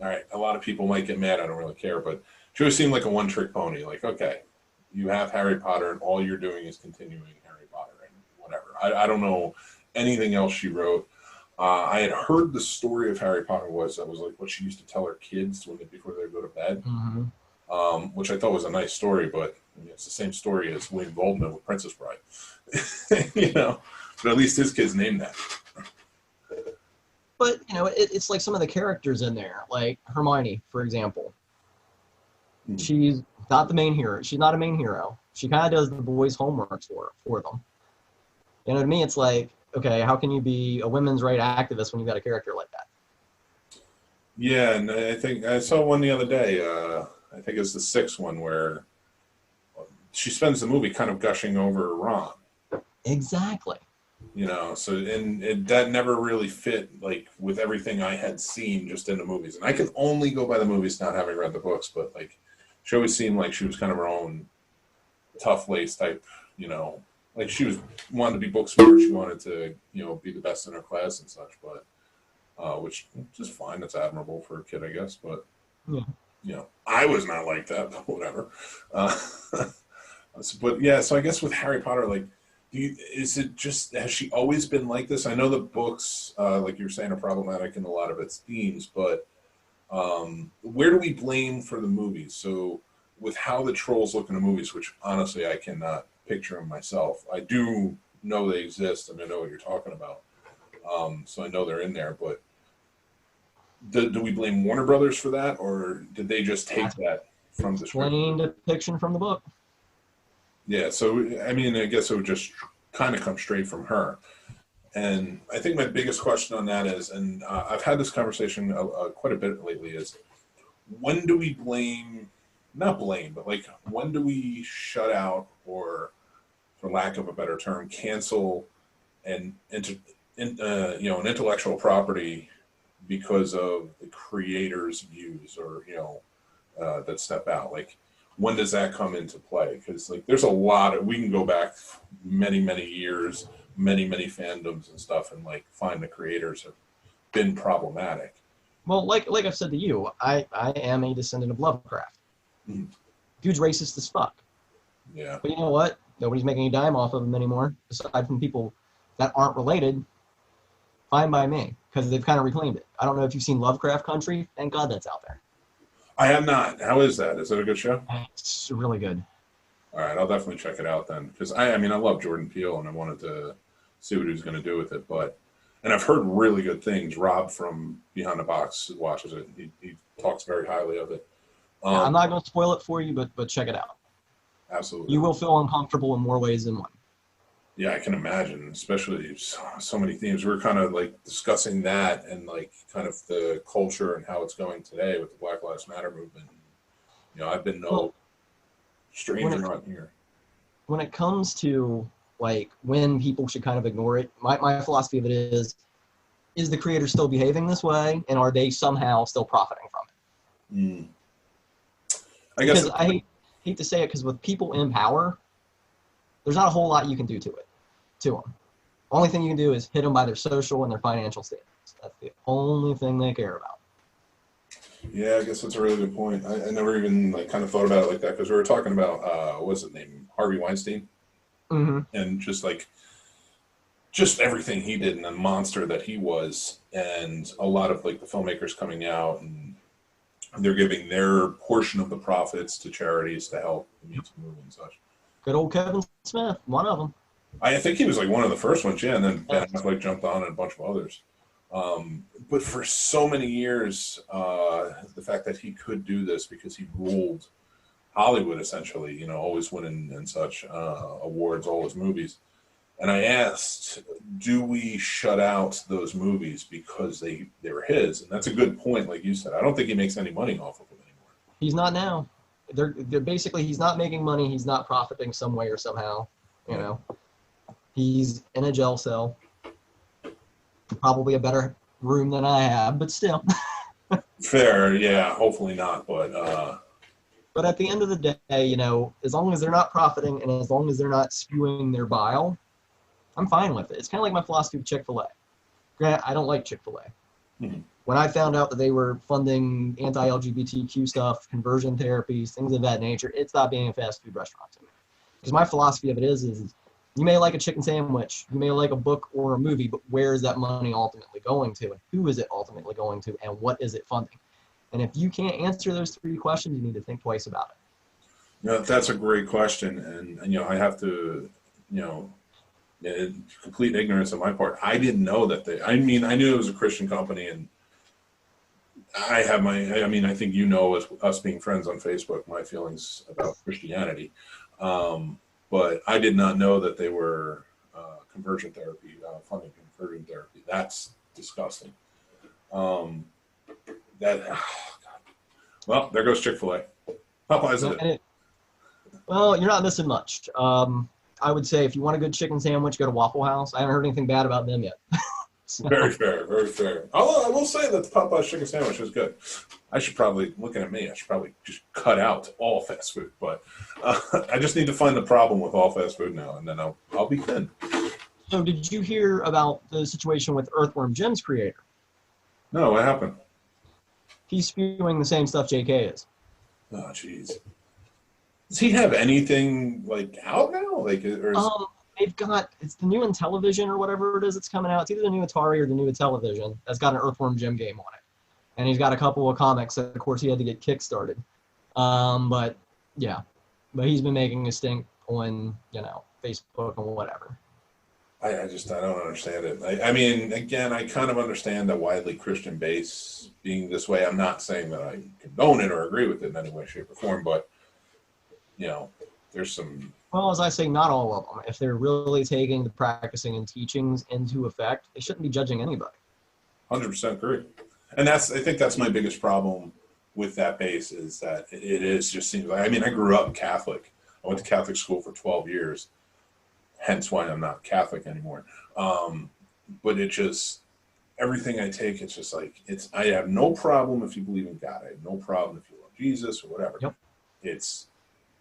C: right, a lot of people might get mad. I don't really care. But she always seemed like a one-trick pony. Like, okay, you have Harry Potter and all you're doing is continuing Harry Potter and whatever. I don't know anything else she wrote. I had heard the story of Harry Potter was like what she used to tell her kids before they go to bed, which I thought was a nice story, but I mean, it's the same story as William Goldman with Princess Bride. But at least his kids named that.
B: But, it's like some of the characters in there, like Hermione, for example. She's not the main hero. She's not a main hero. She kind of does the boys' homework for them. To me, it's like, okay, how can you be a women's rights activist when you've got a character like that?
C: Yeah, and I think I saw one the other day. I think it's the sixth one where she spends the movie kind of gushing over Ron.
B: Exactly.
C: So that never really fit like with everything I had seen just in the movies. And I could only go by the movies, not having read the books, but like she always seemed like she was kind of her own tough lace type, like she wanted to be book smart. She wanted to, be the best in her class and such, but which is fine. That's admirable for a kid, I guess. But I was not like that, but whatever. But yeah, so I guess with Harry Potter, like, has she always been like this? I know the books, like you were saying, are problematic in a lot of its themes, but where do we blame for the movies? So with how the trolls look in the movies, which honestly I cannot picture them myself. I do know they exist and I know what you're talking about. So I know they're in there, but do we blame Warner Brothers for that, or did they just take that from the script?
B: Plain depiction from the book.
C: Yeah, so I mean, I guess it would just kind of come straight from her. And I think my biggest question on that is, and I've had this conversation quite a bit lately, is when do we not blame, but like when do we shut out or, for lack of a better term, cancel an intellectual property because of the creator's views or, that step out? Like, when does that come into play? Because like there's a lot we can go back many, many years, many, many fandoms and stuff, and like find the creators have been problematic.
B: Well, like I've said to you, I am a descendant of Lovecraft. Dude's racist as fuck.
C: Yeah.
B: But you know what? Nobody's making a dime off of him anymore, aside from people that aren't related. Fine by me, because they've kind of reclaimed it. I don't know if you've seen Lovecraft Country. Thank God that's out there.
C: I have not. How is that? Is it a good show?
B: It's really good.
C: All right, I'll definitely check it out then. Because I love Jordan Peele and I wanted to see what he was going to do with it. And I've heard really good things. Rob from Behind the Box watches it. He talks very highly of it.
B: I'm not going to spoil it for you, but check it out.
C: Absolutely.
B: You will feel uncomfortable in more ways than one.
C: Yeah, I can imagine, especially so many themes. We're kind of like discussing that and like kind of the culture and how it's going today with the Black Lives Matter movement. I've been no stranger on here.
B: When it comes to like when people should kind of ignore it, my philosophy of it is the creator still behaving this way, and are they somehow still profiting from it? I guess I hate to say it, because with people in power, there's not a whole lot you can do to them. Only thing you can do is hit them by their social and their financial status. That's the only thing they care about.
C: Yeah, I guess that's a really good point. I never even like kind of thought about it like that, because we were talking about what's his name, Harvey Weinstein, and just everything he did and the monster that he was, and a lot of like the filmmakers coming out and they're giving their portion of the profits to charities to help the movie and such.
B: Good old Kevin Smith, one of them.
C: I think he was like one of the first ones, yeah, and then Ben Affleck jumped on and a bunch of others. But for so many years, the fact that he could do this because he ruled Hollywood, essentially, always winning and such awards, all his movies. And I asked, do we shut out those movies because they were his? And that's a good point, like you said. I don't think he makes any money off of them anymore.
B: He's not now. They're basically, he's not making money. He's not profiting some way or somehow. He's in a jail cell. Probably a better room than I have, but still.
C: Fair, yeah. Hopefully not, but.
B: But at the end of the day, as long as they're not profiting and as long as they're not spewing their bile, I'm fine with it. It's kind of like my philosophy of Chick-fil-A. Granted, I don't like Chick-fil-A. When I found out that they were funding anti-LGBTQ stuff, conversion therapies, things of that nature, it stopped being a fast food restaurant to me. Because my philosophy of it is you may like a chicken sandwich, you may like a book or a movie, but where is that money ultimately going to? And who is it ultimately going to? And what is it funding? And if you can't answer those three questions, you need to think twice about it.
C: That's a great question. And I have to, complete ignorance on my part. I didn't know that I knew it was a Christian company, and I think us being friends on Facebook, my feelings about Christianity. But I did not know that they were conversion therapy, funding conversion therapy. That's disgusting. Well, there goes Chick-fil-A. Popeyes it.
B: Well, you're not missing much. I would say if you want a good chicken sandwich, go to Waffle House. I haven't heard anything bad about them yet. So.
C: Very fair, very fair. Although I will say that the Popeyes chicken sandwich is good. I should probably just cut out all fast food. But I just need to find the problem with all fast food now, and then I'll be thin.
B: So did you hear about the situation with Earthworm Jim's creator?
C: No, what happened?
B: He's spewing the same stuff JK is.
C: Oh, jeez. Does he have anything out now?
B: They've got, it's the new Intellivision or whatever it is that's coming out. It's either the new Atari or the new Intellivision that's got an Earthworm Jim game on it. And he's got a couple of comics that, of course, he had to get kickstarted. But he's been making a stink on, Facebook and whatever.
C: I don't understand it. I kind of understand the widely Christian base being this way. I'm not saying that I condone it or agree with it in any way, shape, or form, but, there's some...
B: Well, as I say, not all of them. If they're really taking the practicing and teachings into effect, they shouldn't be judging anybody.
C: 100% agree. And I think that's my biggest problem with that base is that it seems like, I grew up Catholic. I went to Catholic school for 12 years, hence why I'm not Catholic anymore. But it just, everything I take, it's just I have no problem if you believe in God. I have no problem if you love Jesus or whatever.
B: Yep.
C: It's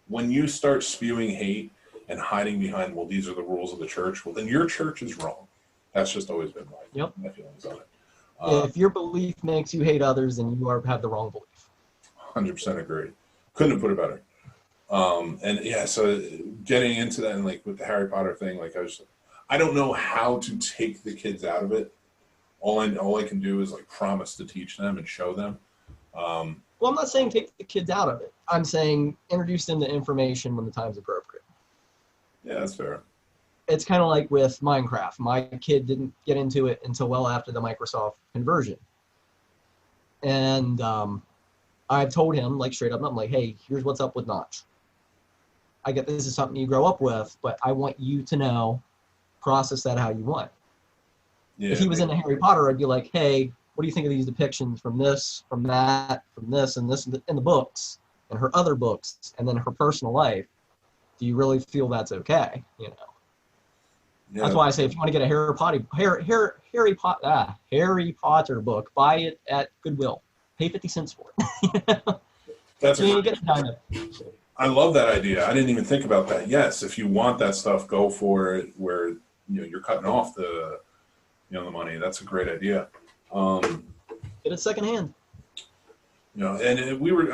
C: when you start spewing hate and hiding behind, well, these are the rules of the church, well, then your church is wrong. That's just always been my feelings on it.
B: If your belief makes you hate others, then you have the wrong belief.
C: 100% agree. Couldn't have put it better. So getting into that and with the Harry Potter thing, I don't know how to take the kids out of it. All I can do is promise to teach them and show them.
B: Well, I'm not saying take the kids out of it. I'm saying introduce them to information when the time's appropriate.
C: Yeah, that's fair.
B: It's kind of like with Minecraft. My kid didn't get into it until well after the Microsoft conversion. And I've told him, straight up, I'm like, hey, here's what's up with Notch. I get this is something you grow up with, but I want you to know, process that how you want. Yeah, if he was into Harry Potter, I'd be like, hey, what do you think of these depictions from this, from that, from this, and this in the books, and her other books, and then her personal life? Do you really feel that's okay? Yeah. That's why I say if you want to get a Harry Potter book, buy it at Goodwill. Pay 50 cents for it.
C: That's I love that idea. I didn't even think about that. Yes, if you want that stuff, go for it. Where you're cutting off the money. That's a great idea.
B: Get it secondhand.
C: And we were,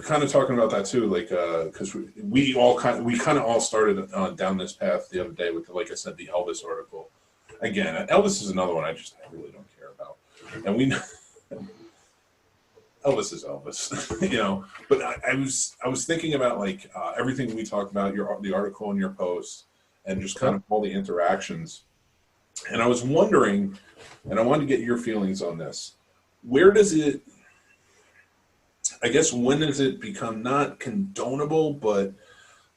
C: kind of talking about that too, because we kind of all started down this path the other day with, like I said, the Elvis article. Again, Elvis is another one I really don't care about, and we Elvis is Elvis, But I was thinking about everything we talked about, the article in your post, and just kind of all the interactions, and I was wondering, and I wanted to get your feelings on this. Where does it? I guess when does it become not condonable, but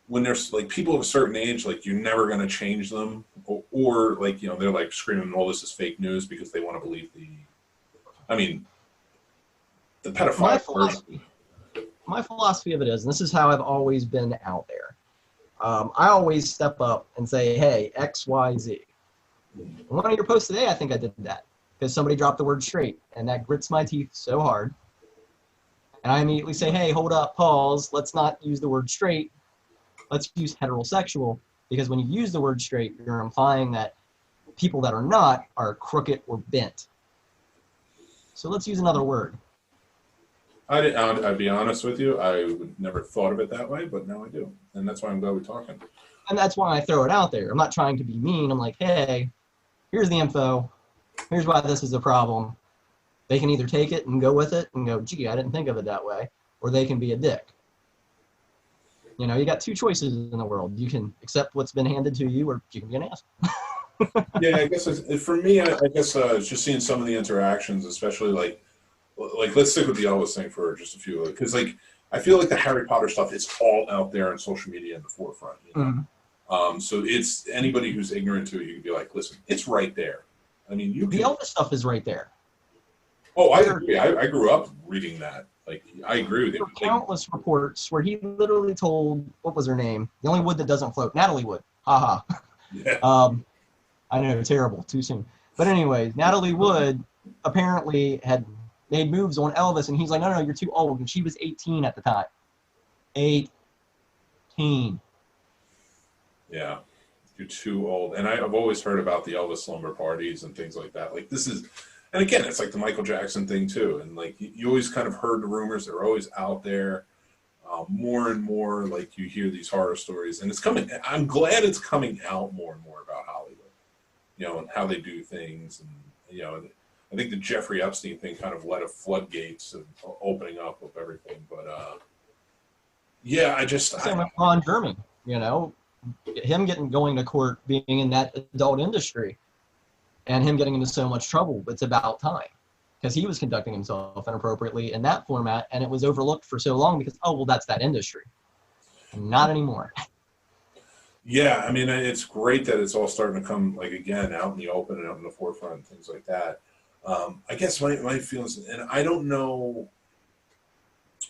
C: when there's people of a certain age, you're never going to change them, or they're screaming, "Oh, this is fake news," because they want to believe the pedophile.
B: My philosophy of it is, and this is how I've always been out there. I always step up and say, "Hey, X, Y, Z." One of your posts today, I think I did that because somebody dropped the word straight, and that grits my teeth so hard. And I immediately say, hey, hold up, pause. Let's not use the word straight. Let's use heterosexual, because when you use the word straight, you're implying that people that are not are crooked or bent. So let's use another word.
C: I'd be honest with you. I would never thought of it that way, but now I do. And that's why I'm glad we're talking.
B: And that's why I throw it out there. I'm not trying to be mean. I'm like, hey, here's the info. Here's why this is a problem. They can either take it and go with it and go, gee, I didn't think of it that way. Or they can be a dick. You know, you got two choices in the world. You can accept what's been handed to you, or you can be an ass.
C: Yeah, I guess for me, I guess it's just seeing some of the interactions, especially like let's stick with the Elvis thing for just a few, because like I feel like the Harry Potter stuff is all out there on social media in the forefront. You know?
B: Mm-hmm.
C: So it's anybody who's ignorant to it, you can be like, listen, it's right there. I mean,
B: the Elvis stuff is right there.
C: Oh, I agree. I grew up reading that. Like, I agree with you.
B: There were countless reports where he literally told, what was her name? The only wood that doesn't float. Natalie Wood. Haha.
C: Yeah.
B: I know, terrible. Too soon. But anyways, Natalie Wood apparently had made moves on Elvis, and he's like, no, you're too old. And she was 18 at the time. 18.
C: Yeah. You're too old. And I've always heard about the Elvis slumber parties and things like that. Like, this is... And again, it's like the Michael Jackson thing too. And like you always kind of heard the rumors; they're always out there. More and more, like you hear these horror stories, and it's coming. I'm glad it's coming out more and more about Hollywood, you know, and how they do things. And you know, I think the Jeffrey Epstein thing kind of led a floodgates of opening up of everything. But yeah,
B: Same with Ron Jeremy, you know, him going to court, being in that adult industry. And him getting into so much trouble, it's about time. Because he was conducting himself inappropriately in that format, and it was overlooked for so long because, oh, well, that's that industry. Not anymore.
C: Yeah, I mean, it's great that it's all starting to come, like, again, out in the open and out in the forefront and things like that. I guess my feelings, and I don't know.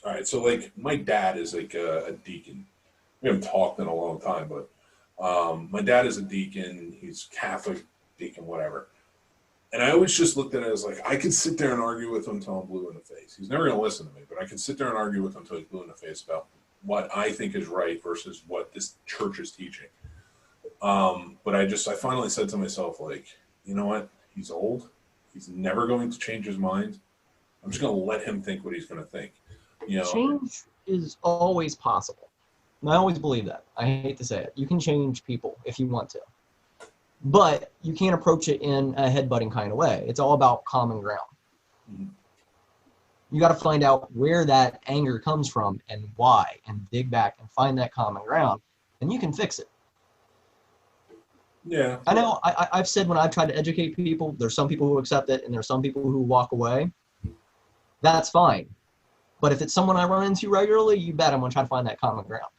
C: All right, so, like, my dad is, like, a deacon. We haven't talked in a long time, but my dad is a deacon. He's Catholic. Deacon, whatever. And I always just looked at it as like, I could sit there and argue with him until I'm blue in the face. He's never going to listen to me, but I can sit there and argue with him until he's blue in the face about what I think is right versus what this church is teaching. But I finally said to myself, like, you know what? He's old. He's never going to change his mind. I'm just going to let him think what he's going to think. You know,
B: change is always possible. And I always believe that. I hate to say it. You can change people if you want to. But you can't approach it in a headbutting kind of way. It's all about common ground. Mm-hmm. You got to find out where that anger comes from and why, and dig back and find that common ground, and you can fix it.
C: Yeah.
B: I know I've said when I've tried to educate people, there's some people who accept it and there's some people who walk away. That's fine. But if it's someone I run into regularly, you bet I'm going to try to find that common ground.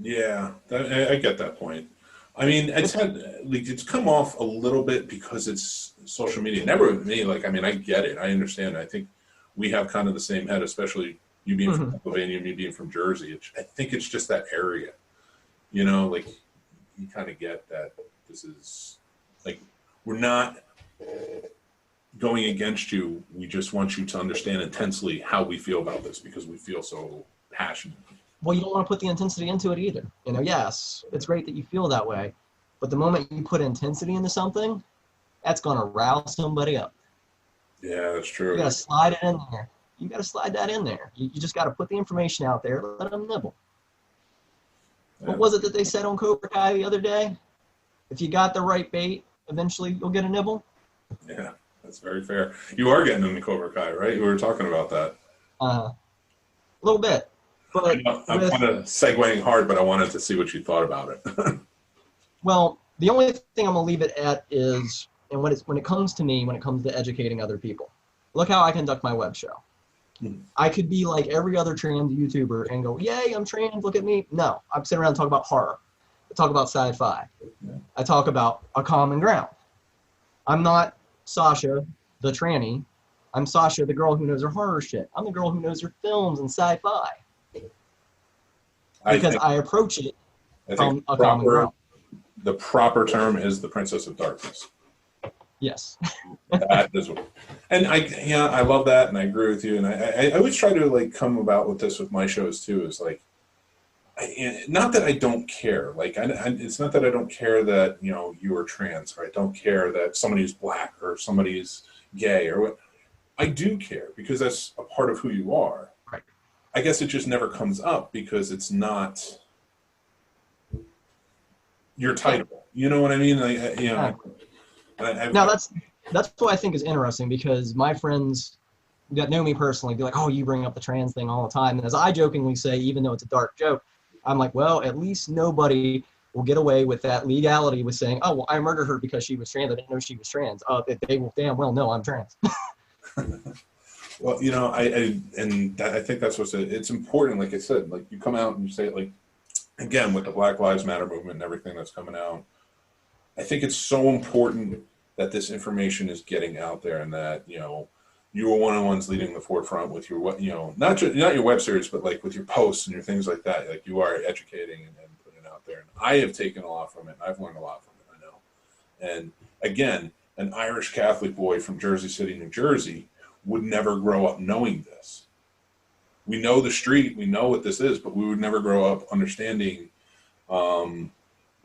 C: Yeah, I get that point. I mean, it's come off a little bit because it's social media. Never with me. Like, I mean, I get it. I understand. I think we have kind of the same head, especially you being from Pennsylvania, me being from Jersey. I think it's just that area. You know, like, you kind of get that this is, like, we're not going against you. We just want you to understand intensely how we feel about this because we feel so passionate.
B: Well, you don't want to put the intensity into it either. You know, yes, it's great that you feel that way, but the moment you put intensity into something, that's going to rouse somebody up.
C: Yeah, that's true.
B: You got to slide it in there. You got to slide that in there. You just got to put the information out there, let them nibble. Yeah. What was it that they said on Cobra Kai the other day? If you got the right bait, eventually you'll get a nibble.
C: Yeah, that's very fair. You are getting into Cobra Kai, right? We were talking about that.
B: A little bit. But
C: I'm kind of segueing hard, but I wanted to see what you thought about it.
B: Well, the only thing I'm going to leave it at is, and when it comes to me, when it comes to educating other people, look how I conduct my web show. I could be like every other trans YouTuber and go, yay, I'm trans, look at me. No, I sit around and talk about horror. I talk about sci-fi. Yeah. I talk about a common ground. I'm not Sasha, the tranny. I'm Sasha, the girl who knows her horror shit. I'm the girl who knows her films and sci-fi. Because I approach it from a common ground.
C: The proper term is the Princess of Darkness.
B: Yes.
C: That is what, and I love that, and I agree with you. And I always try to like come about with this with my shows too. Is like, not that I don't care. Like, it's not that I don't care that you are trans, or I don't care that somebody's black or somebody's gay or what. I do care because that's a part of who you are.
B: Right.
C: I guess it just never comes up because it's not your title. You know what I mean? Like, you know.
B: Now that's what I think is interesting, because my friends that know me personally be like, "Oh, you bring up the trans thing all the time," and as I jokingly say, even though it's a dark joke, I'm like, well, at least nobody will get away with that legality with saying, "Oh, well, I murdered her because she was trans. I didn't know she was trans." They will damn well know I'm trans.
C: Well, you know, I think that's what's it's important. Like I said, like you come out and you say it, like, again, with the Black Lives Matter movement and everything that's coming out, I think it's so important that this information is getting out there, and that, you know, you were one of the ones leading the forefront with your, you know, not your web series, but like with your posts and your things like that. Like, you are educating and putting it out there. And I have taken a lot from it. I've learned a lot from it, I know. And again, an Irish Catholic boy from Jersey City, New Jersey, would never grow up knowing this. We know the street, we know what this is, but we would never grow up understanding the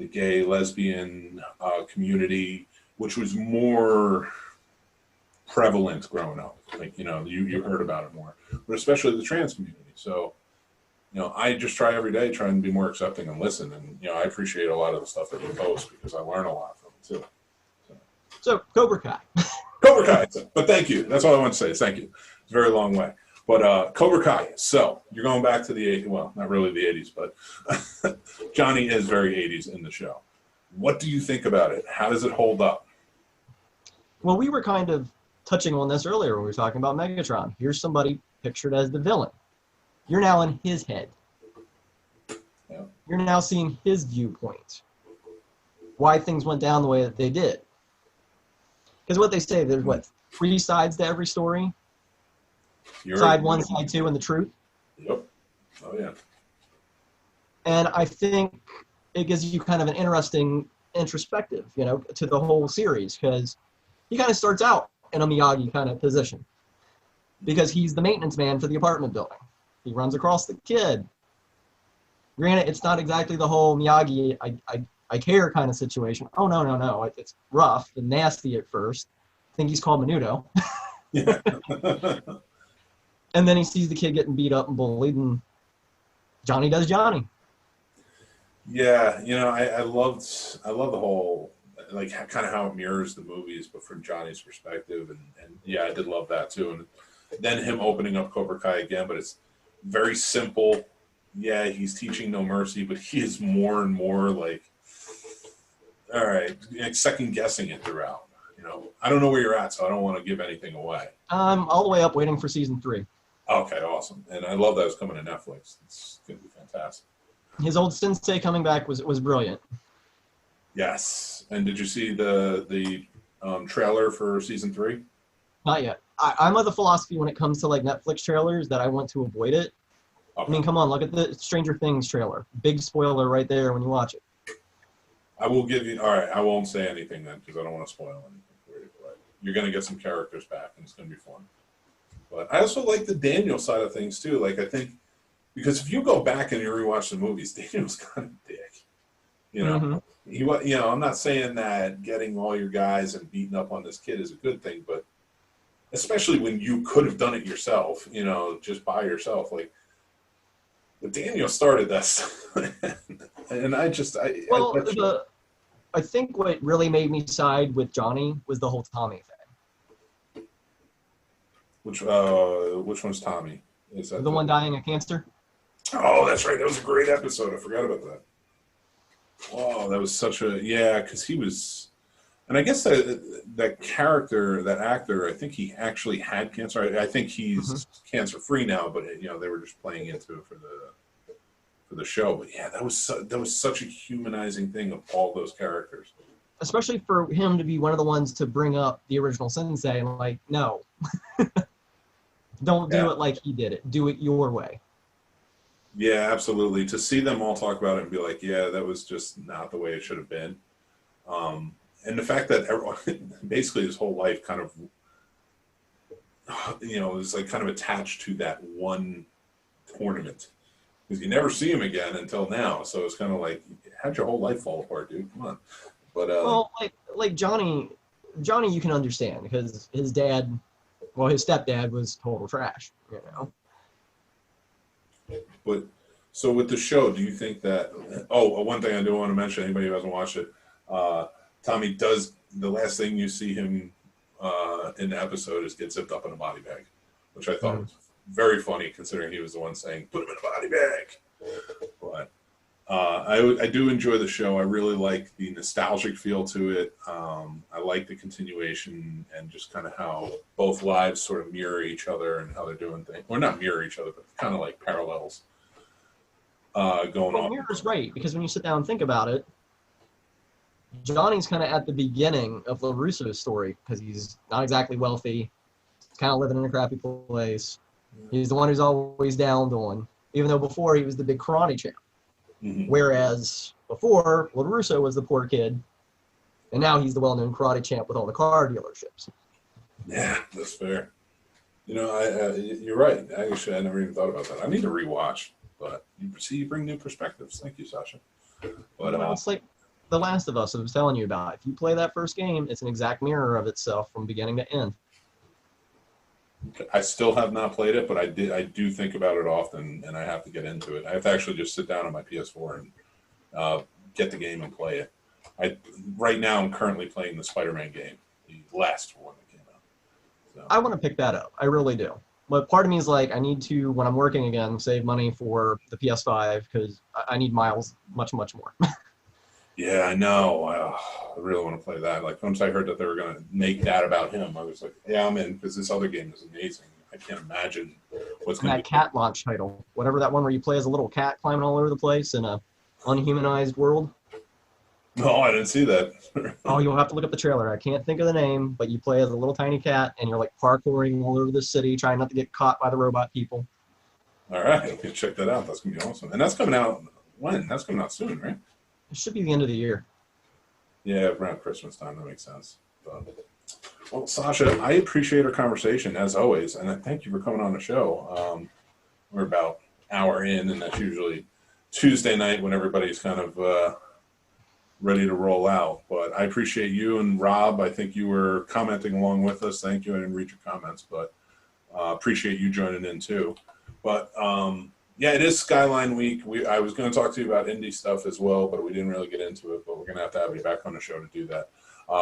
C: gay, lesbian community, which was more prevalent growing up. Like, you know, you heard about it more, but especially the trans community. So, you know, I just try every day, trying to be more accepting and listen. And, you know, I appreciate a lot of the stuff that you post because I learn a lot from it too.
B: So Cobra Kai.
C: Cobra Kai. But thank you. That's all I want to say is thank you. It's a very long way. But Cobra Kai. So you're going back to the 80s. Well, not really the 80s, but Johnny is very 80s in the show. What do you think about it? How does it hold up?
B: Well, we were kind of touching on this earlier when we were talking about Megatron. Here's somebody pictured as the villain. You're now in his head.
C: Yeah.
B: You're now seeing his viewpoint. Why things went down the way that they did. Because what they say, there's what, 3 sides to every story? Side 1, side 2, and the truth?
C: Yep. Oh, yeah.
B: And I think it gives you kind of an interesting introspective, you know, to the whole series, because he kind of starts out in a Miyagi kind of position because he's the maintenance man for the apartment building. He runs across the kid. Granted, it's not exactly the whole Miyagi, I care kind of situation. Oh, no. It's rough and nasty at first. I think he's called Menudo.
C: Yeah.
B: And then he sees the kid getting beat up and bullied, and Johnny does Johnny.
C: Yeah, you know, I loved the whole, like, kind of how it mirrors the movies, but from Johnny's perspective, and yeah, I did love that too. And then him opening up Cobra Kai again, but it's very simple. Yeah, he's teaching no mercy, but he is more and more like, all right, like second guessing it throughout. You know, I don't know where you're at, so I don't want to give anything away.
B: I'm all the way up waiting for season 3.
C: Okay, awesome. And I love that it's coming to Netflix. It's going to be fantastic.
B: His old sensei coming back was brilliant.
C: Yes. And did you see the trailer for season 3?
B: Not yet. I'm of the philosophy when it comes to like Netflix trailers that I want to avoid it. Okay. I mean, come on, look at the Stranger Things trailer. Big spoiler right there when you watch it.
C: I will give you, all right, I won't say anything then because I don't want to spoil anything for you. But you're going to get some characters back and it's going to be fun. But I also like the Daniel side of things too. Like, I think, because if you go back and you rewatch the movies, Daniel's kind of a dick. You know, mm-hmm. You know, I'm not saying that getting all your guys and beating up on this kid is a good thing, but especially when you could have done it yourself, you know, just by yourself. Like, but Daniel started this, and I
B: think what really made me side with Johnny was the whole Tommy thing.
C: Which one's Tommy? Is that
B: the one dying of cancer?
C: Oh, that's right. That was a great episode. I forgot about that. Oh, that was such a, yeah, because he was, and I guess that character, that actor, I think he actually had cancer. I think he's cancer free now, but you know, they were just playing into it for the show. But yeah, that was such a humanizing thing of all those characters.
B: Especially for him to be one of the ones to bring up the original sensei and like, no, don't do it like he did it. Do it your way.
C: Yeah, absolutely. To see them all talk about it and be like, yeah, that was just not the way it should have been. And the fact that everyone, basically his whole life kind of, you know, is like kind of attached to that one tournament. Because you never see him again until now. So it's kind of like, how'd your whole life fall apart, dude? Come on. But
B: well, like Johnny, you can understand because his dad Well, his stepdad was total trash,
C: But so with the show, do you think that? Oh, one thing I do want to mention. Anybody who hasn't watched it, Tommy does the last thing you see him in the episode is get zipped up in a body bag, which I thought was very funny considering he was the one saying put him in a body bag. But I do enjoy the show. I really like the nostalgic feel to it. I like the continuation and just kind of how both lives sort of mirror each other and how they're doing things. Or not mirror each other, but kind of like parallels going on.
B: Mirror's right, because when you sit down and think about it, Johnny's kind of at the beginning of LaRusso's story because he's not exactly wealthy. He's kind of living in a crappy place. He's the one who's always downed on, even though before he was the big karate champ. Mm-hmm. Whereas before, LaRusso was the poor kid, and now he's the well-known karate champ with all the car dealerships.
C: Yeah, that's fair. You're right. Actually, I never even thought about that. I need to rewatch, but you bring new perspectives. Thank you, Sasha. But
B: it's like The Last of Us I was telling you about. If you play that first game, it's an exact mirror of itself from beginning to end.
C: I still have not played it, but I do think about it often, and I have to get into it. I have to actually just sit down on my PS4 and get the game and play it. Right now, I'm currently playing the Spider-Man game, the last one that came out. So.
B: I want to pick that up. I really do. But part of me is like, I need to, when I'm working again, save money for the PS5 because I need miles much, much more.
C: Yeah, I know. I really want to play that. Like, once I heard that they were going to make that about him, I was like, yeah, I'm in, because this other game is amazing. I can't imagine what's going to be.
B: That cat launch title, whatever that one where you play as a little cat climbing all over the place in a unhumanized world.
C: No, I didn't see that.
B: Oh, you'll have to look up the trailer. I can't think of the name, but you play as a little tiny cat, and you're like parkouring all over the city, trying not to get caught by the robot people.
C: All right, you check that out. That's going to be awesome. And that's coming out when? That's coming out soon, right?
B: It should be the end of the year.
C: Yeah, around Christmas time. That makes sense. But, well, Sasha, I appreciate our conversation, as always, and I thank you for coming on the show. We're about an hour in, and that's usually Tuesday night when everybody's kind of ready to roll out. But I appreciate you and Rob. I think you were commenting along with us. Thank you. I didn't read your comments, but appreciate you joining in, too. But, yeah, it is Skyline Week. I was going to talk to you about indie stuff as well, but we didn't really get into it. But we're going to have you back on the show to do that,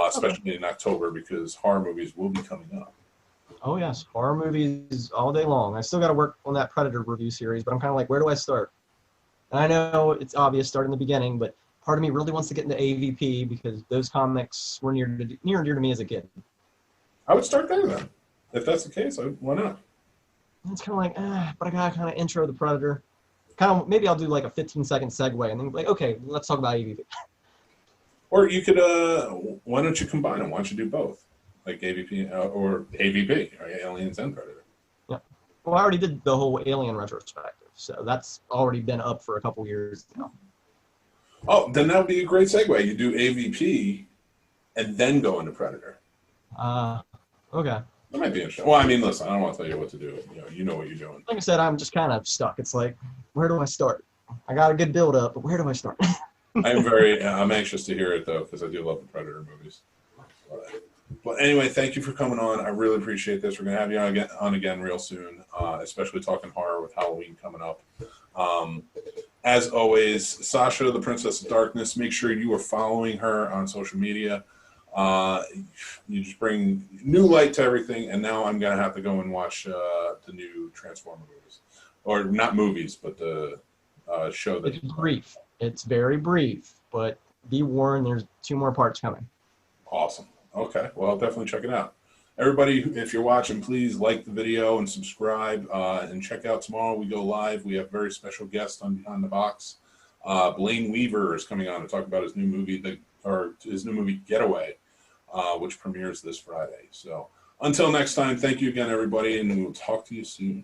C: especially in October because horror movies will be coming up.
B: Oh, yes. Horror movies all day long. I still got to work on that Predator review series, but I'm kind of like, where do I start? And I know it's obvious start in the beginning, but part of me really wants to get into AVP because those comics were near and dear to me as a kid.
C: I would start there then. If that's the case, why not?
B: And it's kind of like, but I got to kind of intro the Predator. Maybe I'll do like a 15-second segue and then be like, okay, let's talk about AVP.
C: Or you could, why don't you combine them? Why don't you do both? Like AVP or AVP, or Aliens and Predator.
B: Yeah. Well, I already did the whole Alien retrospective, so that's already been up for a couple years now.
C: Oh, then that would be a great segue. You do AVP and then go into Predator.
B: Okay.
C: That might be interesting. Well, I mean, listen, I don't want to tell you what to do. You know what you're doing.
B: Like I said, I'm just kind of stuck. It's like, where do I start? I got a good build up, but where do I start?
C: I'm anxious to hear it though, because I do love the Predator movies. But anyway, thank you for coming on. I really appreciate this. We're gonna have you on again real soon, especially talking horror with Halloween coming up. As always, Sasha, the Princess of Darkness. Make sure you are following her on social media. You just bring new light to everything, and now I'm gonna have to go and watch the new Transformer movies, or not movies, but the show.
B: It's brief. It's very brief, but be warned, there's 2 more parts coming.
C: Awesome. Okay, well, I'll definitely check it out. Everybody, if you're watching, please like the video and subscribe, and check out tomorrow. We go live. We have a very special guest on Behind the Box. Blaine Weaver is coming on to talk about his new movie Getaway, which premieres this Friday. So until next time, thank you again, everybody, and we'll talk to you soon.